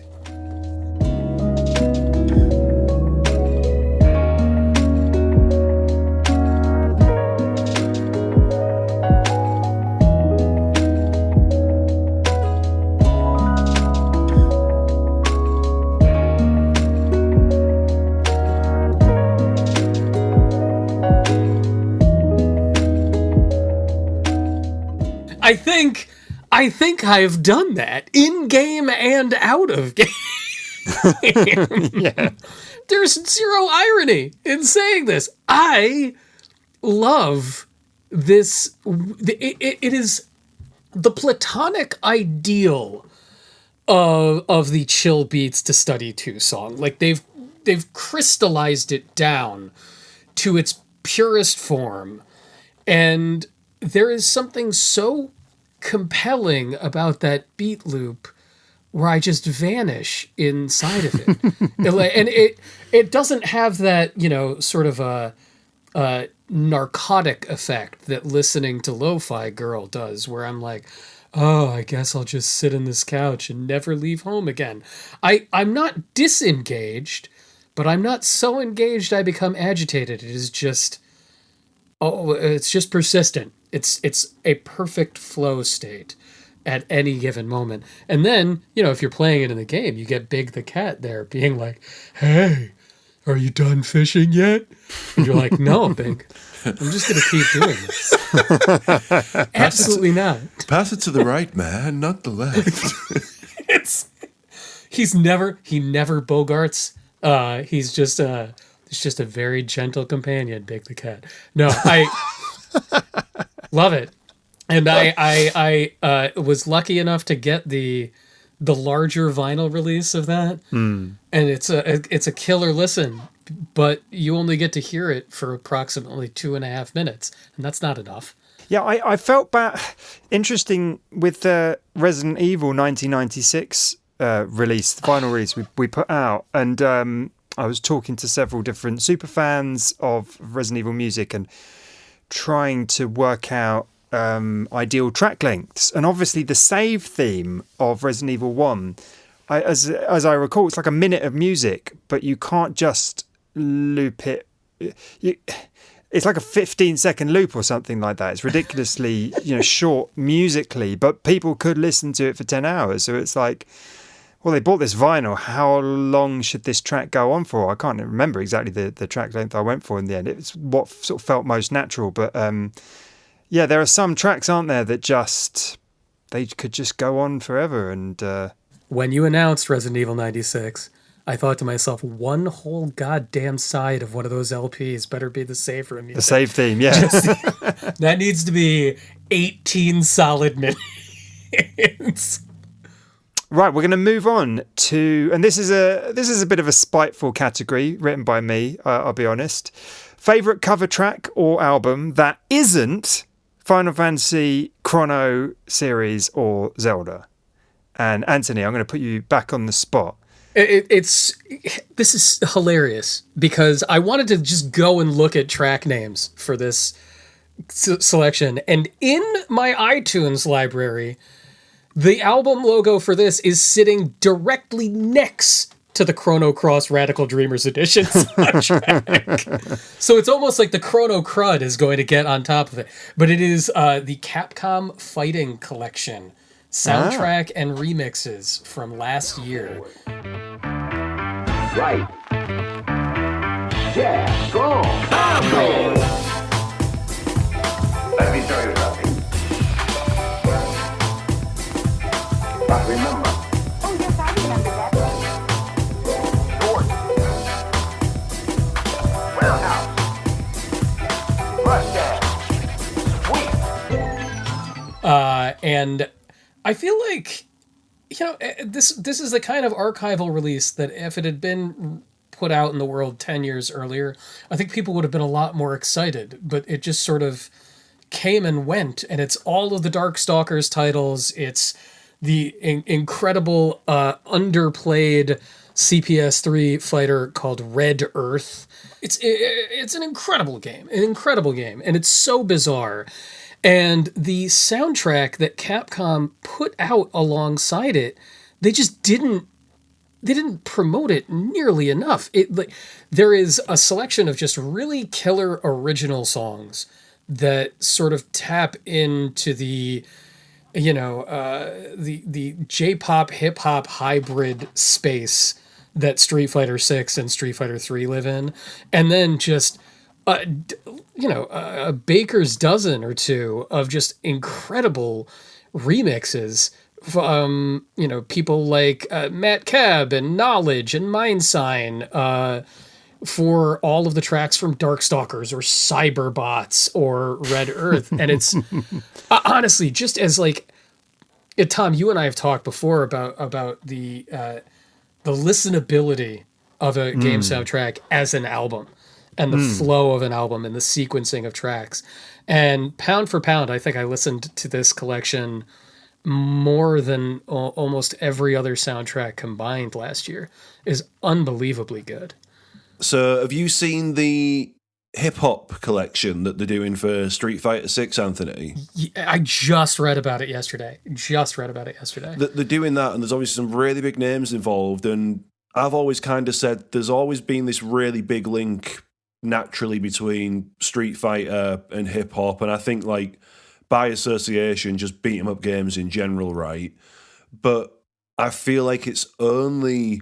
I think I've done that in game and out of game. Yeah. There's zero irony in saying this. I love this. It is the platonic ideal of the chill beats to study 2 song. Like they've crystallized it down to its purest form, and there is something so compelling about that beat loop where I just vanish inside of it. And it doesn't have that, sort of a narcotic effect that listening to Lo-Fi Girl does, where I'm like, oh, I guess I'll just sit in this couch and never leave home again. I'm not disengaged, but I'm not so engaged I become agitated. It is just, oh, it's just persistent. It's a perfect flow state at any given moment. And then, if you're playing it in the game, you get Big the cat there being like, hey, are you done fishing yet? And you're like, no, Big. I'm just going to keep doing this. Absolutely not. Pass it to the right, man, not the left. He never bogarts. He's just a very gentle companion, Big the cat. No, I love it. And I was lucky enough to get the larger vinyl release of that. And it's a killer listen, but you only get to hear it for approximately 2.5 minutes, and that's not enough. Yeah, I felt interesting with the Resident Evil 1996 release, the final release we put out, and I was talking to several different super fans of Resident Evil music and trying to work out ideal track lengths. And obviously the save theme of Resident Evil 1, as I recall, it's like a minute of music, but you can't just loop it. It's like a 15-second loop or something like that. It's ridiculously short musically, but people could listen to it for 10 hours. So it's like, well, they bought this vinyl. How long should this track go on for? I can't remember exactly the track length I went for in the end. It's what sort of felt most natural. But yeah, there are some tracks, aren't there, that they could just go on forever. And when you announced Resident Evil 96, I thought to myself, one whole goddamn side of one of those LPs better be the save room music. The save theme, yeah. That needs to be 18 solid minutes. Right, we're going to move on to, and this is a bit of a spiteful category written by me. I'll be honest. Favorite cover track or album that isn't Final Fantasy, Chrono series, or Zelda. And Anthony, I'm going to put you back on the spot. This is hilarious because I wanted to just go and look at track names for this selection, and in my iTunes library, the album logo for this is sitting directly next to the Chrono Cross Radical Dreamers Edition soundtrack. So it's almost like the Chrono Crud is going to get on top of it. But it is the Capcom Fighting Collection soundtrack and remixes from last year. Right. Yeah, strong. Let me show you something. But remember. Oh, yes, I remember that. Short. Warehouse. Mustache. Sweet. And I feel like, this is the kind of archival release that if it had been put out in the world 10 years earlier, I think people would have been a lot more excited. But it just sort of came and went, and it's all of the Darkstalkers titles. It's the incredible underplayed CPS3 fighter called Red Earth. It's an incredible game, and it's so bizarre. And the soundtrack that Capcom put out alongside it, they didn't promote it nearly enough. There is a selection of just really killer original songs that sort of tap into the J-pop hip hop hybrid space that Street Fighter 6 and Street Fighter 3 live in, and then just a baker's dozen or two of just incredible remixes from people like Matt Cab and Knowledge and Mindsign for all of the tracks from Darkstalkers or Cyberbots or Red Earth. And it's honestly, just as Tom, you and I have talked before about the listenability of a game soundtrack as an album, and the flow of an album and the sequencing of tracks. And pound for pound, I think I listened to this collection more than almost every other soundtrack combined last year. Is unbelievably good. So have you seen the hip hop collection that they're doing for Street Fighter 6, Anthony? I just read about it yesterday. They're doing that, and there's obviously some really big names involved. And I've always kind of said there's always been this really big link naturally between Street Fighter and hip hop. And I think, like, by association, just beat 'em up games in general, right? But I feel like it's only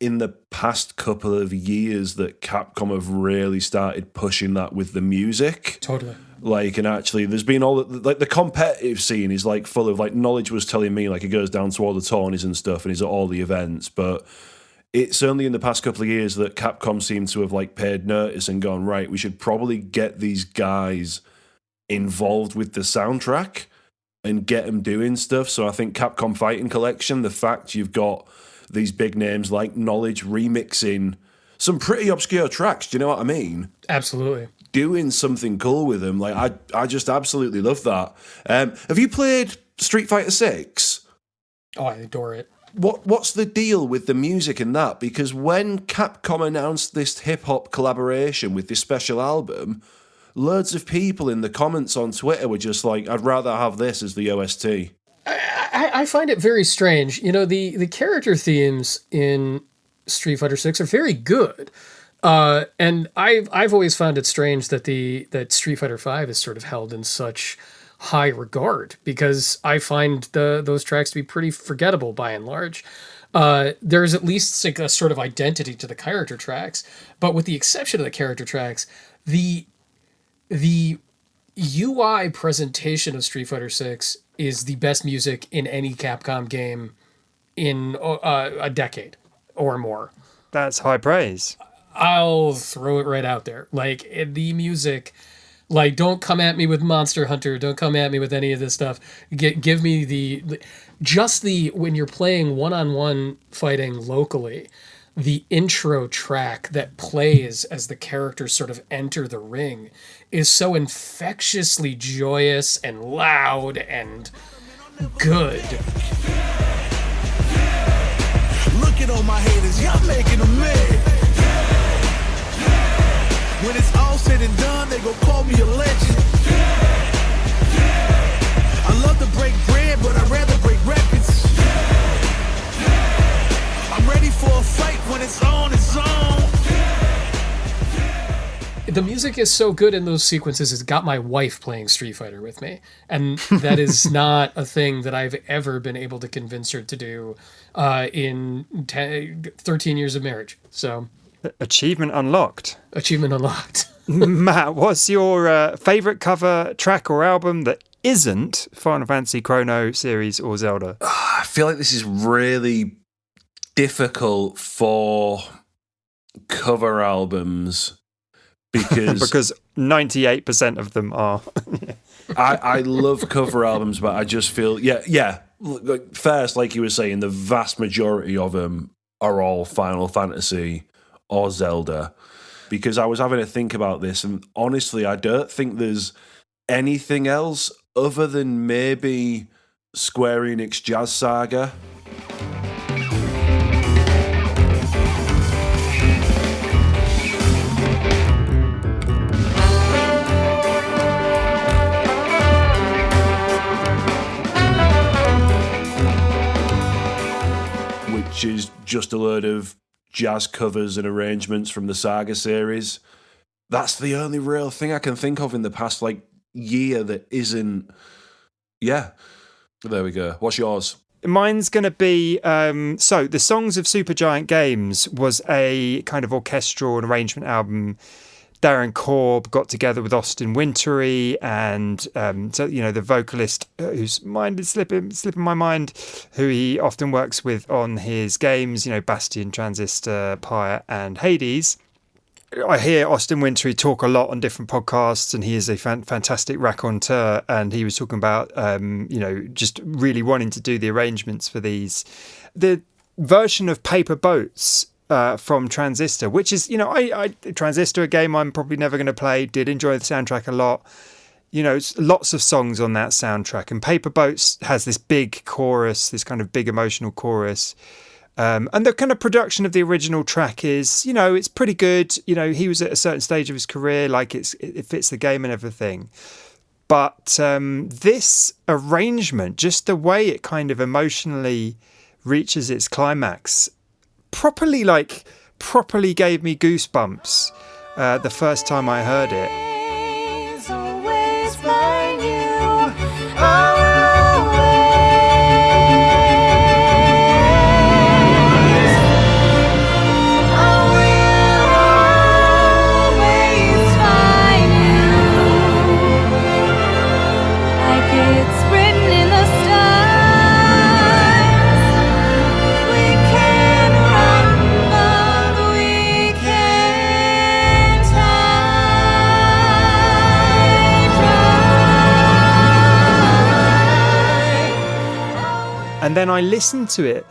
in the past couple of years that Capcom have really started pushing that with the music. Totally. Like, and actually there's been all the competitive scene is like full of, like, Knowledge was telling me, like, he goes down to all the tourneys and stuff and he's at all the events, but it's only in the past couple of years that Capcom seem to have, like, paid notice and gone, right, we should probably get these guys involved with the soundtrack and get them doing stuff. So I think Capcom Fighting Collection, the fact you've got these big names like Knowledge remixing some pretty obscure tracks, do you know what I mean? Absolutely. Doing something cool with them. Like, I just absolutely love that. Have you played Street Fighter 6? Oh, I adore it. What's the deal with the music in that? Because when Capcom announced this hip-hop collaboration with this special album, loads of people in the comments on Twitter were just like, I'd rather have this as the OST. I find it very strange. You know, the character themes in Street Fighter 6 are very good. And I've always found it strange that Street Fighter 5 is sort of held in such high regard, because I find those tracks to be pretty forgettable by and large. There's at least like a sort of identity to the character tracks, but with the exception of the character tracks, the UI presentation of Street Fighter 6 is the best music in any Capcom game in a decade or more. That's high praise. I'll throw it right out there. Like, the music, like, don't come at me with Monster Hunter, don't come at me with any of this stuff. Give me when you're playing one-on-one fighting locally, the intro track that plays as the characters sort of enter the ring is so infectiously joyous and loud and good. Look at all my haters, y'all making them mad. When it's all said and done, they gon' call me a legend. I love to break bread, but I'd rather break records. I'm ready for a fight when it's on, it's on. The music is so good in those sequences, it's got my wife playing Street Fighter with me. And that is not a thing that I've ever been able to convince her to do in 13 years of marriage. So, Achievement unlocked. Matt, what's your favourite cover track or album that isn't Final Fantasy, Chrono series or Zelda? I feel like this is really difficult for cover albums because 98% of them are. I love cover albums, but I just feel first, like you were saying, the vast majority of them are all Final Fantasy or Zelda, because I was having to think about this, and honestly I don't think there's anything else other than maybe Square Enix Jazz Saga. Which is just a load of jazz covers and arrangements from the Saga series. That's the only real thing I can think of in the past, like, year that isn't... Yeah. There we go. What's yours? Mine's going to be... so, The Songs of Supergiant Games was a kind of orchestral and arrangement album. Darren Korb got together with Austin Wintory and so, you know, the vocalist whose mind is slipping my mind, who he often works with on his games, you know, Bastion, Transistor, Pyre and Hades. I hear Austin Wintory talk a lot on different podcasts, and he is a fantastic raconteur, and he was talking about, you know, just really wanting to do the arrangements for these. The version of Paper Boats from Transistor, which is, you know, I Transistor, a game I'm probably never going to play, did enjoy the soundtrack a lot. You know, lots of songs on that soundtrack, and Paper Boats has this big chorus, this kind of big emotional chorus, And the kind of production of the original track is, it's pretty good. He was at a certain stage of his career, like it fits the game and everything. But this arrangement, just the way it kind of emotionally reaches its climax, properly gave me goosebumps the first time I heard it. Always find you. And then I listened to it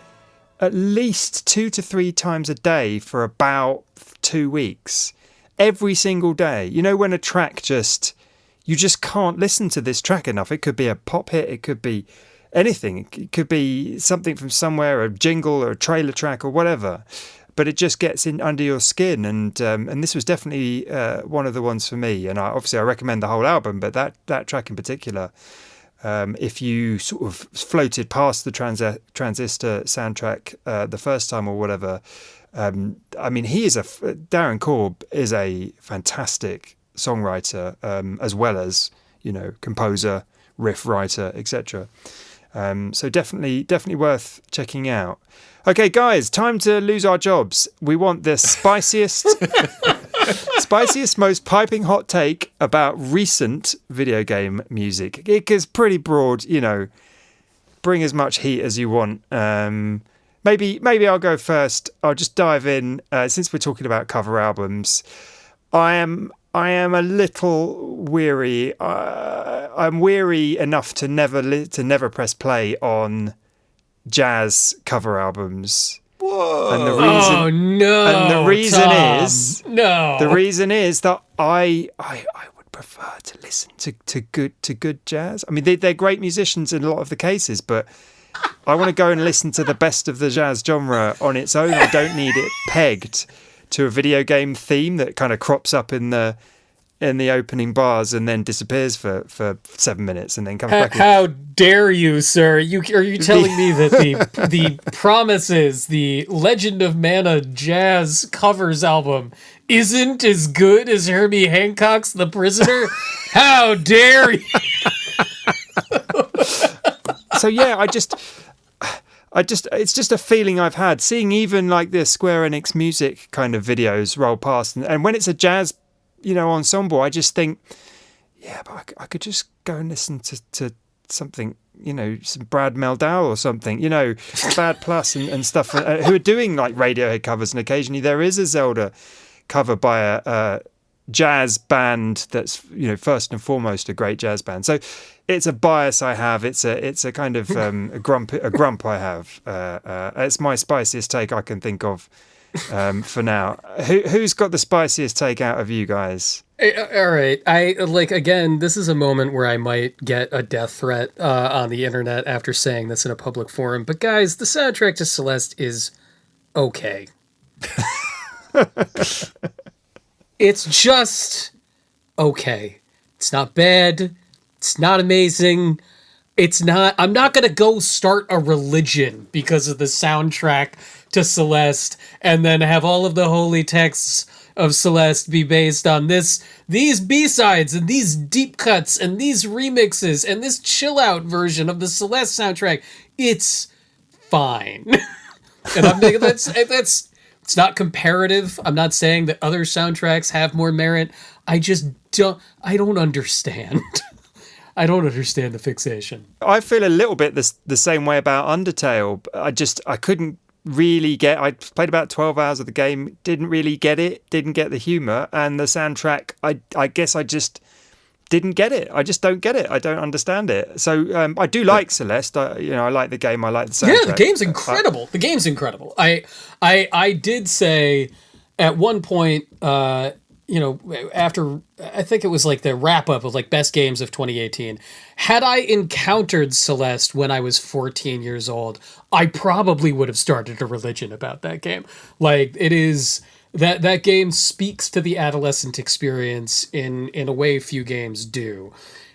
at least 2 to 3 times a day for about 2 weeks. Every single day. When a track you just can't listen to this track enough. It could be a pop hit. It could be anything. It could be something from somewhere, a jingle or a trailer track or whatever. But it just gets in under your skin. And this was definitely one of the ones for me. And I recommend the whole album, but that track in particular, if you sort of floated past the Transistor soundtrack the first time or whatever, Darren Korb is a fantastic songwriter, as well as composer, riff writer, etc. So definitely worth checking out. Okay, guys, time to lose our jobs. We want the spiciest, most piping hot take about recent video game music. It is pretty broad, bring as much heat as you want. Maybe I'll go first. I'll just dive in. Since we're talking about cover albums, I am a little weary. I'm weary enough to never press play on jazz cover albums. Whoa! And the reason, oh no! And the reason Tom, is no. The reason is that I would prefer to listen to good jazz. I mean, they're great musicians in a lot of the cases, but I want to go and listen to the best of the jazz genre on its own. I don't need it pegged to a video game theme that kind of crops up in the opening bars and then disappears for 7 minutes and then comes back. How dare you, sir? Are you telling me that the Promises, the Legend of Mana jazz covers album isn't as good as Herbie Hancock's The Prisoner? How dare you? So yeah, it's just a feeling I've had seeing even like the Square Enix music kind of videos roll past, and when it's a jazz ensemble, I just think, yeah, but I could just go and listen to something, some Brad Meldau or something, Bad Plus and stuff, who are doing like Radiohead covers, and occasionally there is a Zelda cover by a jazz band that's first and foremost a great jazz band. So it's a bias I have. It's a kind of a grump I have. It's my spiciest take I can think of. For now, who's got the spiciest take out of you guys? All right, again, this is a moment where I might get a death threat on the internet after saying this in a public forum. But guys, the soundtrack to Celeste is okay. It's just okay. It's not bad. It's not amazing. I'm not going to go start a religion because of the soundtrack to Celeste and then have all of the holy texts of Celeste be based on these B-sides and these deep cuts and these remixes and this chill out version of the Celeste soundtrack. It's fine. And I'm thinking it's not comparative. I'm not saying that other soundtracks have more merit. I don't understand. I don't understand the fixation. I feel a little bit the same way about Undertale. I couldn't really get. I played about 12 hours of the game, didn't really get it, didn't get the humour, and the soundtrack. I guess I just didn't get it. I just don't get it. I don't understand it. So I do like Celeste. I like the game. I like the soundtrack. Yeah, the game's incredible. The game's incredible. I did say at one point after, I think it was like the wrap up of like best games of 2018. Had I encountered Celeste when I was 14 years old, I probably would have started a religion about that game. Like, it is that game speaks to the adolescent experience in a way few games do.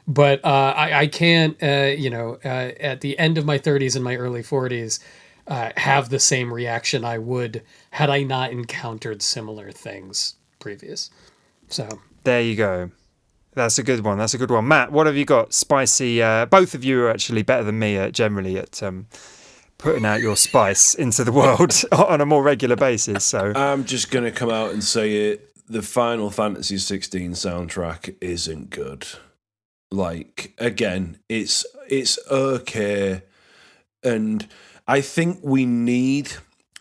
But I can't, at the end of my 30s and my early 40s, have the same reaction I would had I not encountered similar things previous. So there you go. That's a good one. Matt, what have you got? Spicy. Both of you are actually better than me generally at putting out your spice into the world on a more regular basis. So I'm just going to come out and say it. The Final Fantasy 16 soundtrack isn't good. Like, again, it's okay. And I think we need,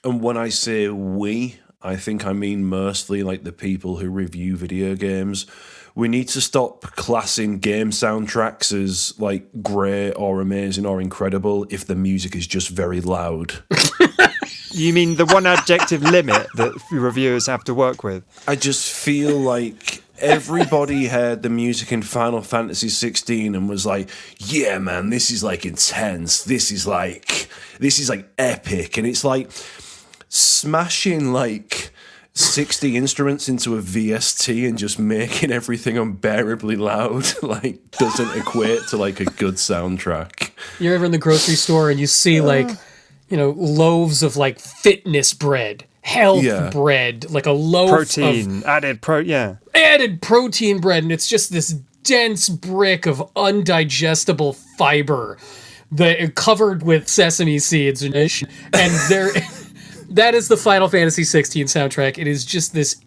and when I say we, I think I mean mostly like the people who review video games. We need to stop classing game soundtracks as like great or amazing or incredible if the music is just very loud. You mean the one adjective limit that reviewers have to work with? I just feel like everybody heard the music in Final Fantasy 16 and was like, yeah, man, this is like intense. This is like epic. And it's like smashing like 60 instruments into a VST and just making everything unbearably loud like doesn't equate to like a good soundtrack. You're ever in the grocery store and you see like, loaves of like fitness bread, health bread, like a loaf protein, of added protein bread, and it's just this dense brick of undigestible fiber that covered with sesame seeds and there. That is the Final Fantasy 16 soundtrack. It is just this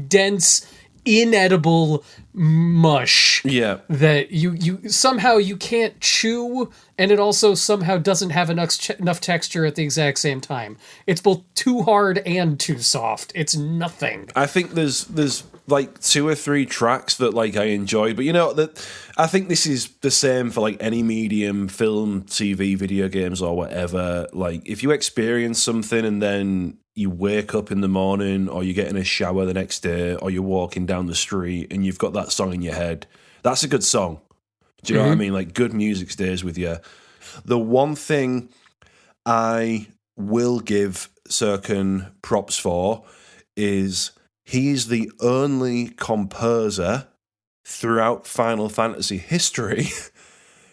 dense, inedible mush that you somehow you can't chew, and it also somehow doesn't have enough texture at the exact same time. It's both too hard and too soft. It's nothing. I think there's like 2 or 3 tracks that like I enjoyed, but that I think this is the same for like any medium, film, TV, video games or whatever. Like if you experience something and then you wake up in the morning or you get in a shower the next day or you're walking down the street and you've got that song in your head, that's a good song. Do you know what I mean? Like good music stays with you. The one thing I will give Serkan props for is he's the only composer throughout Final Fantasy history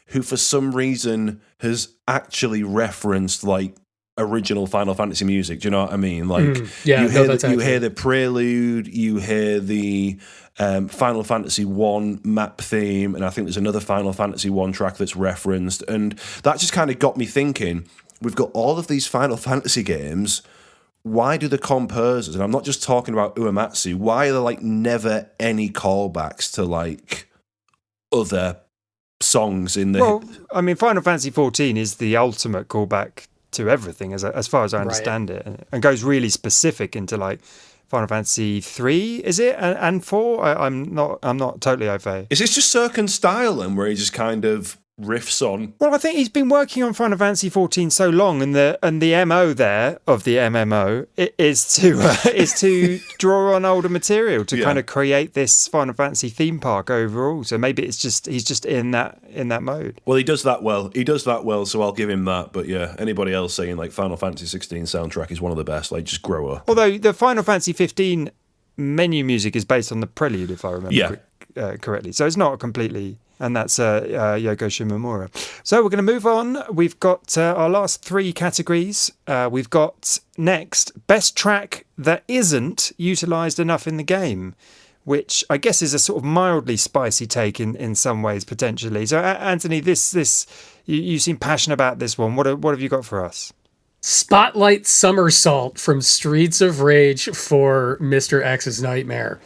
who for some reason has actually referenced like original Final Fantasy music. Do you know what I mean? Like you hear the prelude, you hear the Final Fantasy 1 map theme, and I think there's another Final Fantasy 1 track that's referenced, and that just kind of got me thinking, we've got all of these Final Fantasy games. Why do the composers, and I'm not just talking about Uematsu, why are there like never any callbacks to like other songs in the... Well, I mean, Final Fantasy 14 is the ultimate callback to everything, as far as I understand it, and goes really specific into like Final Fantasy 3, is it, and 4? I'm not totally au fait. Is this just Serkan's style then, where he just kind of riffs on? Well, I think he's been working on Final Fantasy 14 so long, and the MO there of the MMO is to draw on older material to kind of create this Final Fantasy theme park overall. So maybe it's just he's just in that mode. Well, he does that well. So I'll give him that. But yeah, anybody else saying like Final Fantasy 16 soundtrack is one of the best, like just grow up. Although the Final Fantasy 15 menu music is based on the prelude, if I remember correctly. So it's not completely... And that's Yoko Shimomura. So we're going to move on. We've got our last 3 categories. We've got next, best track that isn't utilised enough in the game, which I guess is a sort of mildly spicy take in some ways, potentially. So, Anthony, this you seem passionate about this one. What have you got for us? Spotlight Somersault from Streets of Rage for Mr. X's Nightmare.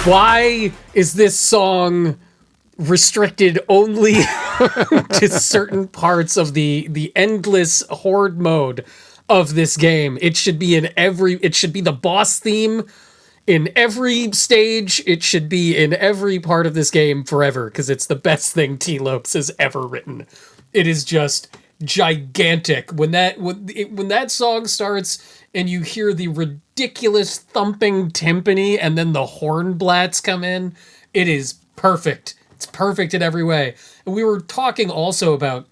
Why is this song restricted only to certain parts of the endless horde mode of this game. It should be the boss theme in every stage. It should be in every part of this game forever, because it's the best thing T. Lopes has ever written. It is just gigantic. When that song starts and you hear the ridiculous thumping timpani and then the hornblats come in, it is perfect. It's perfect in every way. And we were talking also about,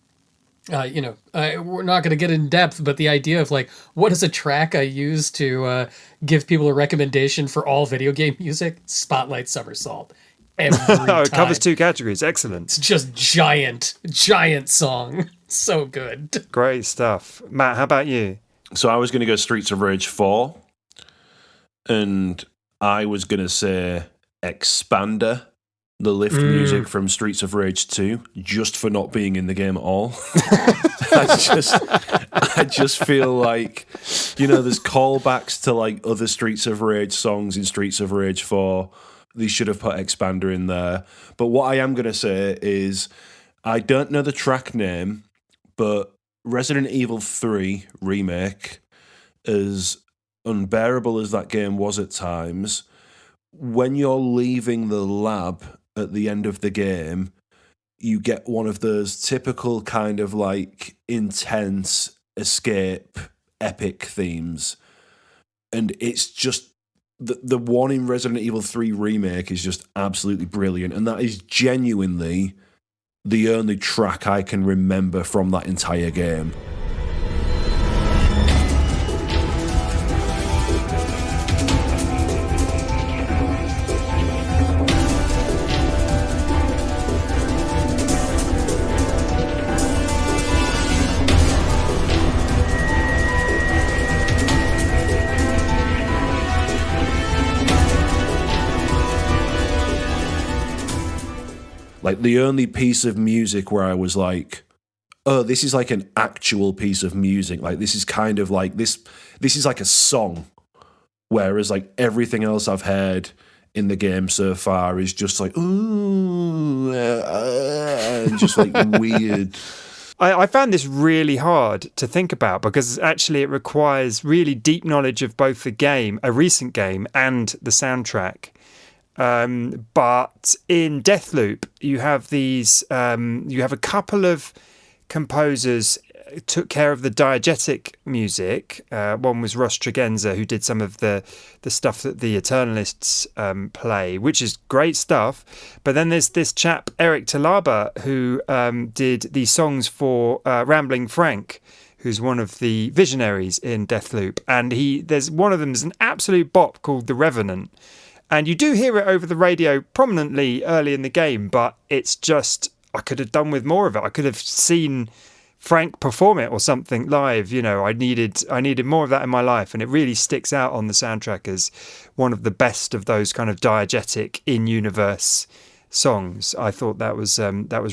we're not going to get in depth, but the idea of like, what is a track I use to give people a recommendation for all video game music? Spotlight Somersault. Every time. It covers 2 categories. Excellent. It's just giant song. So good. Great stuff. Matt, how about you? So I was going to go Streets of Rage 4, and I was going to say Expander, the lift music from Streets of Rage 2, just for not being in the game at all. I just feel like, there's callbacks to like other Streets of Rage songs in Streets of Rage 4. They should have put Expander in there. But what I am going to say is, I don't know the track name, but Resident Evil 3 Remake, as unbearable as that game was at times, when you're leaving the lab at the end of the game, you get one of those typical kind of like intense escape epic themes. And it's just, the one in Resident Evil 3 Remake is just absolutely brilliant. And that is genuinely the only track I can remember from that entire game. Like, the only piece of music where I was like, oh, this is like an actual piece of music. Like, this is kind of like, this is like a song. Whereas, like, everything else I've heard in the game so far is just like, ooh, and just like weird. I found this really hard to think about, because actually it requires really deep knowledge of both the game, a recent game, and the soundtrack. But in Deathloop, you have these, you have a couple of composers took care of the diegetic music. One was Ross Tregenza, who did some of the stuff that the Eternalists play, which is great stuff. But then there's this chap, Eric Talaba, who did the songs for Rambling Frank, who's one of the visionaries in Deathloop. And there's one of them is an absolute bop called The Revenant. And you do hear it over the radio prominently early in the game, but it's just, I could have done with more of it. I could have seen Frank perform it or something live. I needed more of that in my life, and it really sticks out on the soundtrack as one of the best of those kind of diegetic in-universe songs. I thought that was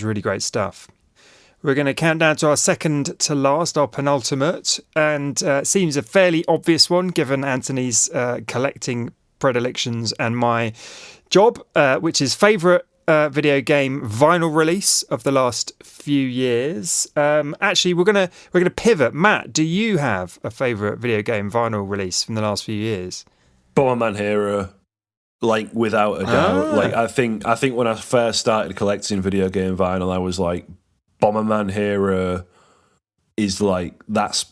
really great stuff. We're going to count down to our second to last, our penultimate, and seems a fairly obvious one given Anthony's collecting predilections and my job, which is favourite video game vinyl release of the last few years. Actually, we're gonna pivot. Matt, do you have a favourite video game vinyl release from the last few years? Bomberman Hero, like without a doubt. Like I think when I first started collecting video game vinyl, I was like, Bomberman Hero is like that's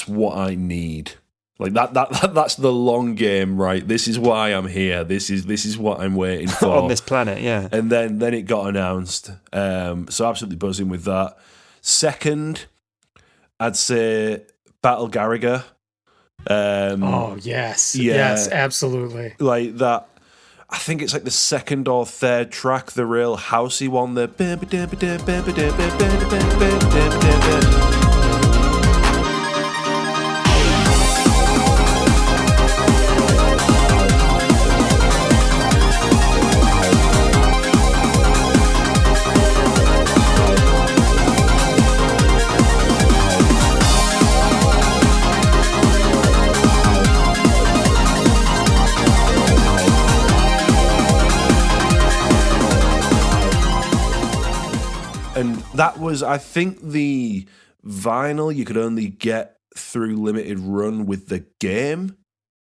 what I need. Like that's the long game, right? This is why I'm here. This is what I'm waiting for on this planet, yeah. And then it got announced. So absolutely buzzing with that. Second, I'd say Battle Garaga. Oh yes, yes, absolutely. Like that. I think it's like the second or third track, the real housey one. The And that was, I think, the vinyl you could only get through limited run with the game.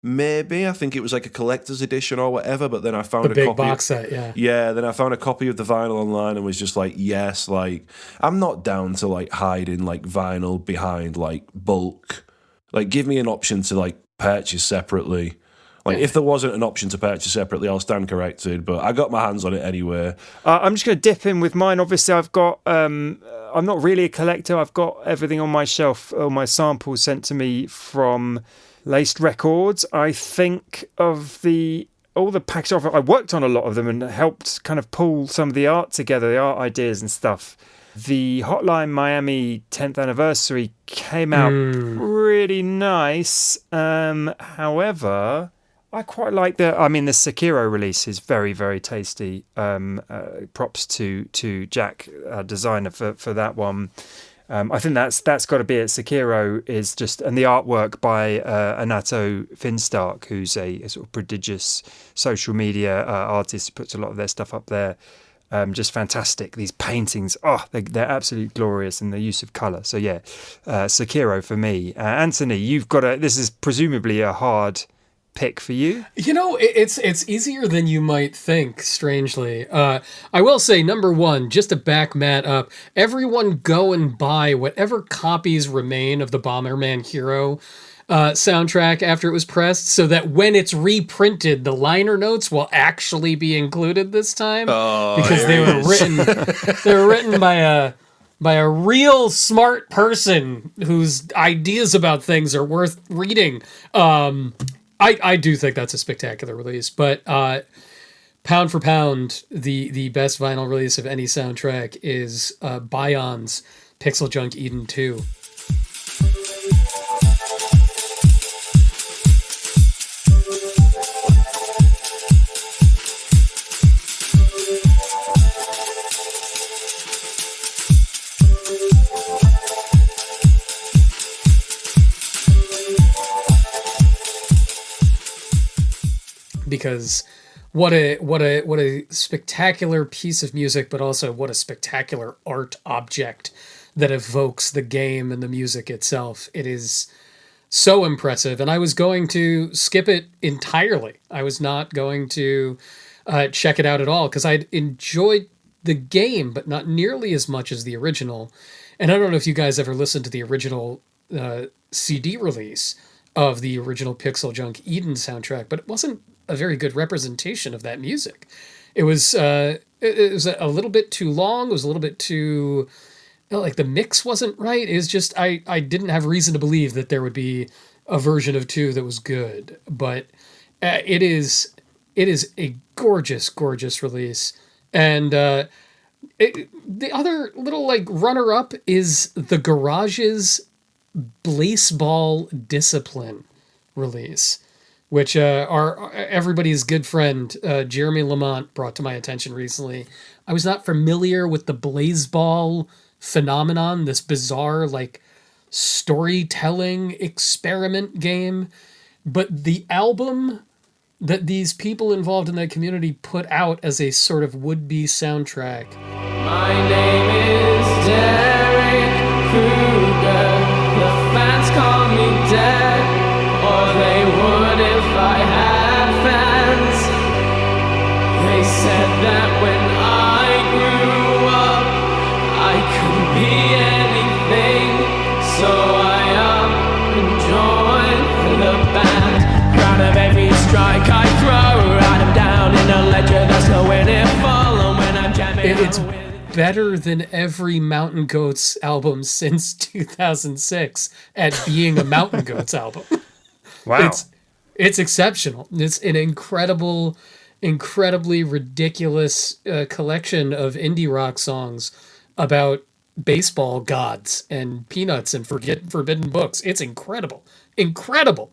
Maybe I think it was like a collector's edition or whatever. But then I found The a big copy. box set, yeah. Yeah, then I found a copy of the vinyl online and was just like, yes, like I'm not down to like hiding like vinyl behind like bulk. Like, give me an option to like purchase separately. Like, if there wasn't an option to purchase separately, I'll stand corrected. But I got my hands on it anyway. I'm just going to dip in with mine. Obviously, I've got. I'm not really a collector. I've got everything on my shelf, all my samples sent to me from Laced Records. I think of all the package of it. I worked on a lot of them and helped kind of pull some of the art together, the art ideas and stuff. The Hotline Miami 10th anniversary came out really nice. However, I quite like the Sekiro release is very, very tasty. Props to Jack, designer for that one. I think that's got to be it. Sekiro is just, and the artwork by Anato Finstark, who's a sort of prodigious social media artist, puts a lot of their stuff up there. Just fantastic. These paintings, they're absolutely glorious in the use of colour. So yeah, Sekiro for me. Anthony, you've got this is presumably a hard pick for you. You know, it's easier than you might think, strangely. I will say, number one, just to back Matt up, everyone go and buy whatever copies remain of the Bomberman Hero soundtrack after it was pressed, so that when it's reprinted, the liner notes will actually be included this time. Because they were written by a real smart person whose ideas about things are worth reading. I do think that's a spectacular release, but pound for pound, the best vinyl release of any soundtrack is Bion's Pixel Junk Eden 2. Because what a spectacular piece of music, but also what a spectacular art object that evokes the game and the music itself. It is so impressive, and I was going to skip it entirely. I was not going to check it out at all because I'd enjoyed the game, but not nearly as much as the original. And I don't know if you guys ever listened to the original CD release of the original Pixel Junk Eden soundtrack, but it wasn't a very good representation of that music. It was a little bit too long. It was a little bit too, like the mix wasn't right. It was just, I didn't have reason to believe that there would be a version of 2 that was good, but it is a gorgeous, gorgeous release. And the other little like runner up is the Garage's Blaseball Discipline release, which are everybody's good friend Jeremy Lamont brought to my attention recently. I was not familiar with the Blaseball phenomenon, this bizarre like storytelling experiment game, but the album that these people involved in that community put out as a sort of would-be soundtrack. My name is Derek Kruger. The fans call me Dad, or they would if I had fans. They said that when I grew up, I couldn't be anything, so I up and joined the band. Proud of every strike I throw, write them down in a ledger, that's nowhere near full, and when I'm jamming It's better than every Mountain Goats album since 2006 at being a Mountain Goats album. Wow. It's exceptional. It's an incredibly ridiculous collection of indie rock songs about baseball gods and peanuts and forbidden books. It's incredible. Incredible.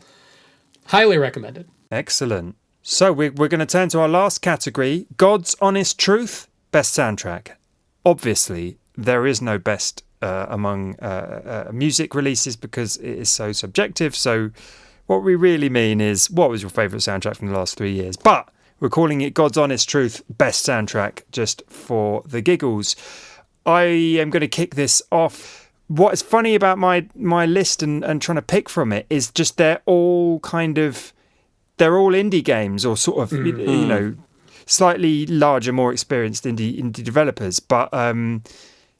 Highly recommended. Excellent. So we're going to turn to our last category, God's Honest Truth, Best Soundtrack. Obviously, there is no best among music releases because it is so subjective. So what we really mean is, what was your favourite soundtrack from the last 3 years? But we're calling it God's Honest Truth, Best Soundtrack, just for the giggles. I am going to kick this off. What's funny about my list and trying to pick from it is just they're all indie games, or sort of you know, slightly larger, more experienced indie developers, but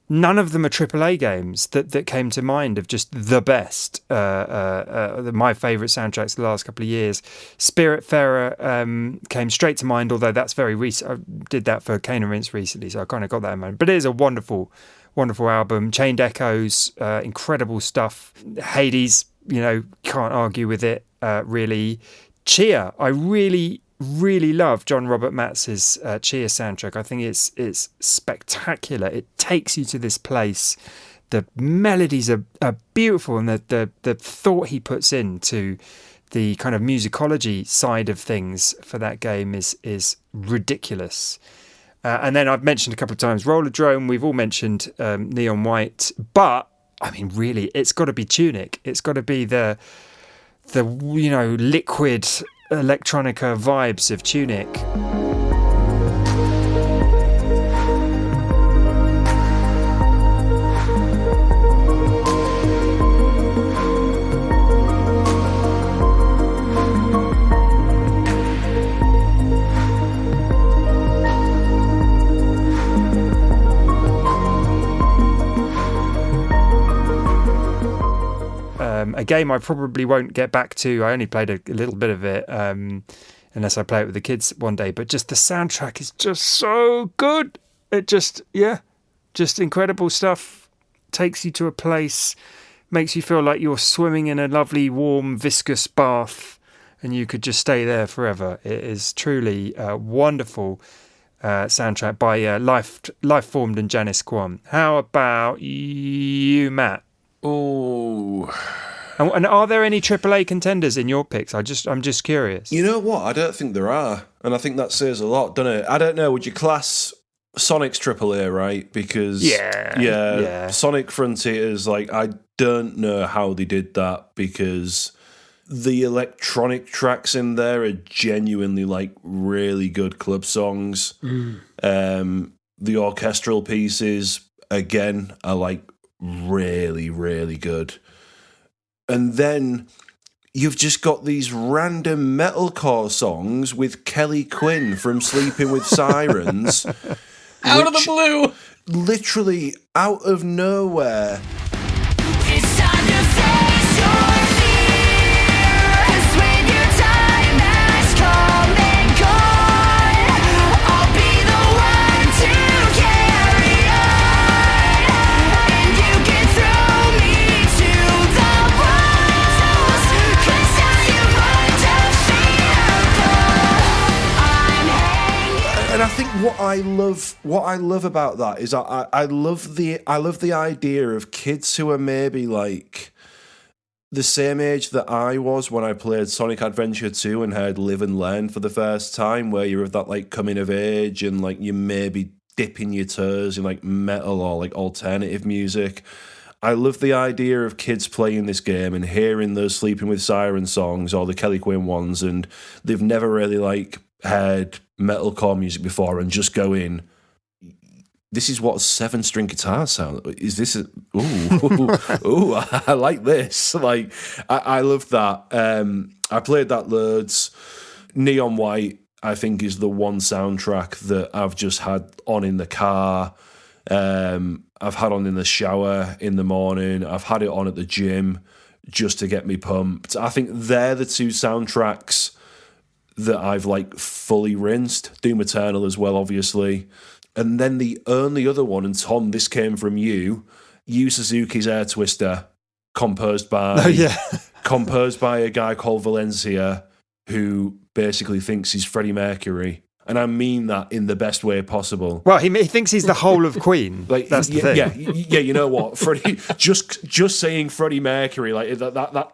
none of them are AAA games that came to mind of just the best. My favourite soundtracks the last couple of years. Spiritfarer came straight to mind, although that's very recent. I did that for Cane and Rinse recently, so I kind of got that in mind. But it is a wonderful, wonderful album. Chained Echoes, incredible stuff. Hades, you know, can't argue with it, really. Chia, I really love John Robert Matz's Chia soundtrack. I think it's spectacular. It takes you to this place. The melodies are beautiful, and the thought he puts into the kind of musicology side of things for that game is ridiculous. And then I've mentioned a couple of times Roller Drome. We've all mentioned Neon White, but I mean, really, it's got to be Tunic. It's got to be the you know, liquid electronica vibes of Tunic. A game I probably won't get back to. I only played a little bit of it, unless I play it with the kids one day. But just the soundtrack is just so good. It just incredible stuff. Takes you to a place, makes you feel like you're swimming in a lovely, warm, viscous bath, and you could just stay there forever. It is truly a wonderful soundtrack by Life Formed and Janice Kwan. How about you, Matt? Oh. And are there any AAA contenders in your picks? I'm just curious. You know what? I don't think there are, and I think that says a lot, doesn't it? I don't know. Would you class Sonic's AAA, right? Because yeah, Sonic Frontiers, like, I don't know how they did that, because the electronic tracks in there are genuinely like really good club songs. The orchestral pieces again are like really, really good. And then you've just got these random metalcore songs with Kelly Quinn from Sleeping with Sirens. Out of the blue! Literally out of nowhere. It's time to face your fear, 'cause when your time has come and gone, I'll be the one to carry on, and you can throw me to the wolves, 'cause now you're undefeatable. I'm hanging. And I think what I love about that is I love the idea of kids who are maybe like the same age that I was when I played Sonic Adventure 2 and heard Live and Learn for the first time, where you're of that like coming of age and like you maybe dipping your toes in like metal or like alternative music. I love the idea of kids playing this game and hearing those Sleeping with Sirens songs or the Kelly Quinn ones, and they've never really like heard metalcore music before, and just going, this is what a 7-string guitar sound. Is this a ooh, I like this. Like, I love that. I played that loads. Neon White, I think, is the one soundtrack that I've just had on in the car. I've had on in the shower in the morning. I've had it on at the gym just to get me pumped. I think they're the two soundtracks that I've like fully rinsed. Doom Eternal as well, obviously. And then the only other one, and Tom, this came from you, Yu Suzuki's Air Twister, composed by a guy called Valencia, who basically thinks he's Freddie Mercury. And I mean that in the best way possible. Well, he thinks he's the whole of Queen. Like, that's the thing. Yeah. You know what? Freddie, just saying Freddie Mercury, like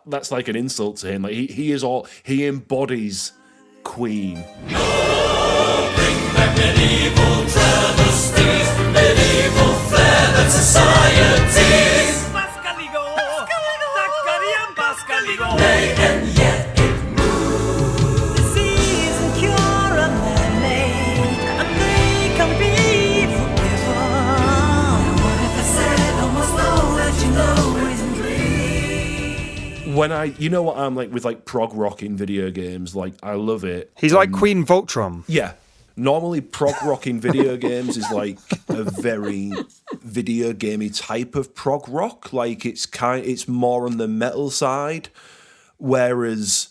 that's like an insult to him. Like he embodies Queen. Bring back medieval travesties, medieval feathered societies. Nay, and yet it moves. Disease and cure are man-made, and they can be forgiven. when you know what I'm like with like prog rock in video games, like I love it. He's like Queen Voltron. Yeah. Normally prog rock in video games is like a very video gamey type of prog rock. Like it's more on the metal side, whereas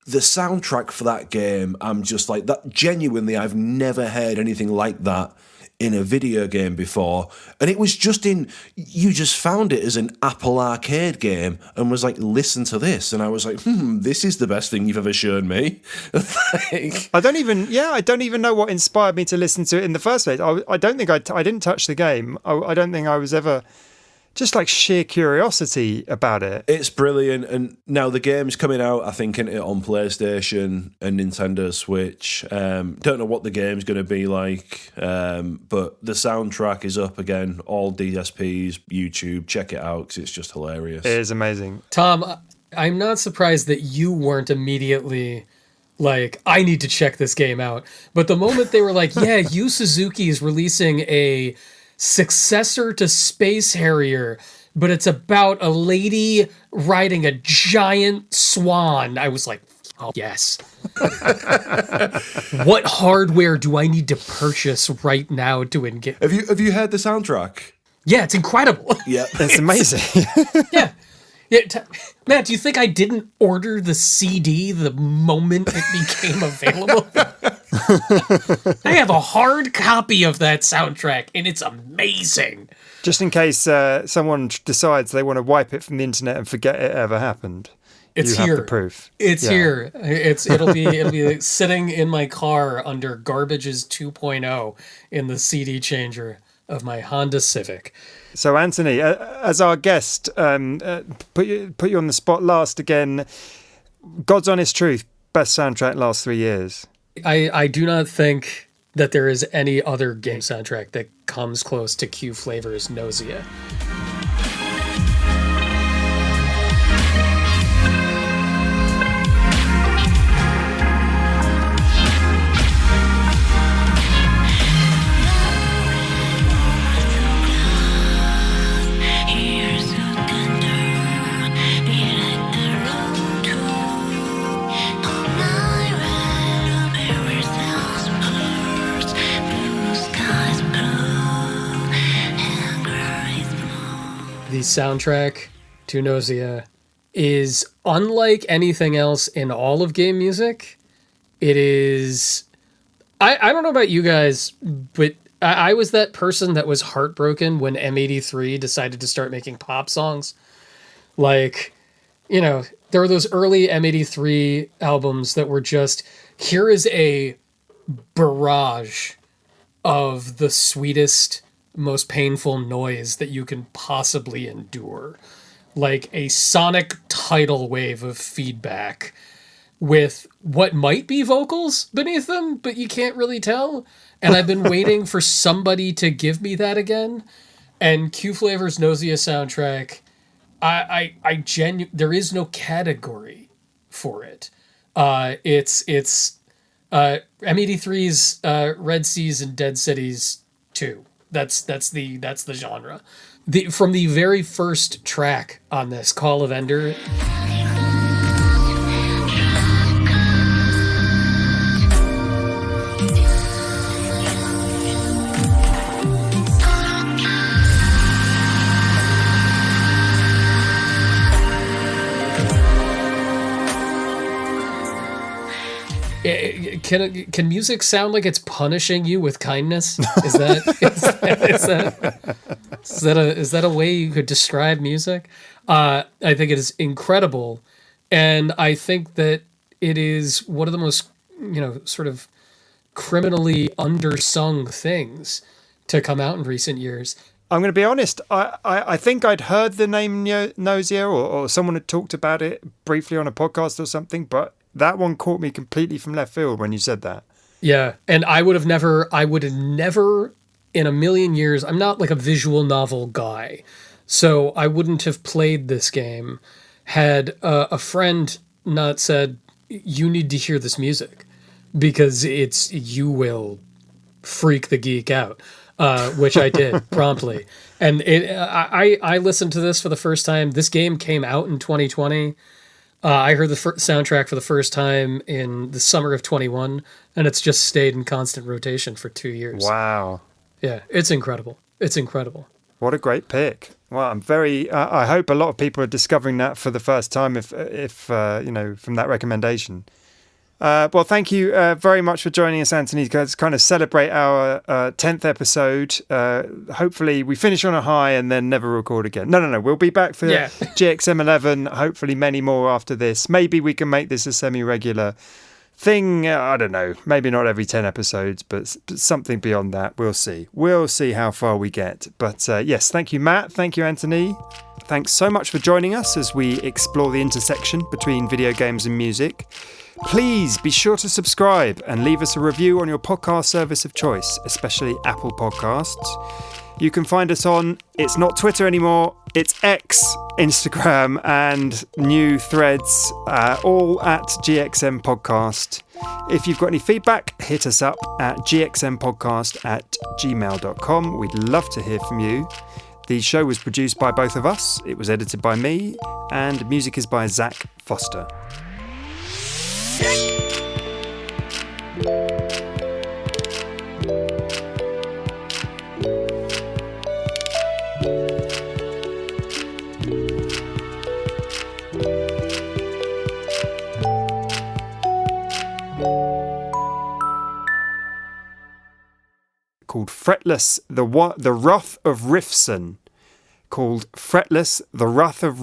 the soundtrack for that game, I'm just like that. Genuinely, I've never heard anything like that in a video game before. And it was just you just found it as an Apple Arcade game and was like, listen to this. And I was like, this is the best thing you've ever shown me. Like, I don't even know what inspired me to listen to it in the first place. I don't think I didn't touch the game. I don't think I was ever... Just like sheer curiosity about it. It's brilliant. And now the game's coming out, I think, on PlayStation and Nintendo Switch. Don't know what the game's going to be like, but the soundtrack is up again, all DSPs, YouTube. Check it out because it's just hilarious. It is amazing. Tom, I'm not surprised that you weren't immediately like, I need to check this game out. But the moment they were like, yeah, Yu Suzuki is releasing a successor to Space Harrier, but it's about a lady riding a giant swan, I was like, oh yes. What hardware do I need to purchase right now to engage? Have you heard the soundtrack? Yeah, it's incredible. Yeah, it's amazing. Yeah. Matt, do you think I didn't order the CD the moment it became available? I have a hard copy of that soundtrack, and it's amazing. Just in case someone decides they want to wipe it from the internet and forget it ever happened. It's you here. have the proof. It's here. It'll be sitting in my car under Garbages 2.0 in the CD changer of my Honda Civic. So, Anthony, as our guest, put you on the spot last again. God's honest truth, best soundtrack last 3 years. I do not think that there is any other game soundtrack that comes close to Q Flavor's Nausea. The soundtrack to Nausea is unlike anything else in all of game music. It is... I don't know about you guys, but I was that person that was heartbroken when M83 decided to start making pop songs. Like, you know, there were those early M83 albums that were just, here is a barrage of the sweetest, most painful noise that you can possibly endure. Like a sonic tidal wave of feedback with what might be vocals beneath them, but you can't really tell. And I've been waiting for somebody to give me that again. And Q Flavor's Nausea soundtrack, there is no category for it. It's M83's Red Seas and Dead Cities 2. That's the genre. From the very first track on this, Call of Ender. Can music sound like it's punishing you with kindness? Is that a way you could describe music? I think it is incredible, and I think that it is one of the most, sort of criminally undersung things to come out in recent years. I'm going to be honest. I think I'd heard the name Nausea, or someone had talked about it briefly on a podcast or something, but that one caught me completely from left field when you said that. Yeah, and I would have never in a million years, I'm not like a visual novel guy, so I wouldn't have played this game had a friend not said, you need to hear this music, because you will freak the geek out. which I did promptly. And I listened to this for the first time. This game came out in 2020. I heard the soundtrack for the first time in the summer of 21, and it's just stayed in constant rotation for 2 years. Wow. Yeah, it's incredible. It's incredible. What a great pick. Well, I'm very. I hope a lot of people are discovering that for the first time. If from that recommendation. Well, thank you very much for joining us, Anthony, to kind of celebrate our 10th episode. Hopefully, we finish on a high and then never record again. No. We'll be back for GXM 11. Hopefully, many more after this. Maybe we can make this a semi-regular thing. I don't know. Maybe not every 10 episodes, but something beyond that. We'll see. We'll see how far we get. But yes, thank you, Matt. Thank you, Anthony. Thanks so much for joining us as we explore the intersection between video games and music. Please be sure to subscribe and leave us a review on your podcast service of choice, especially Apple Podcasts. You can find us on, it's not Twitter anymore, it's X, Instagram, and new threads, all at GXM Podcast. If you've got any feedback, hit us up at gxmpodcast@gmail.com. We'd love to hear from you. The show was produced by both of us, it was edited by me, and music is by Zach Foster. Called Fretless, the Wrath of Rifson. Called Fretless, the Wrath of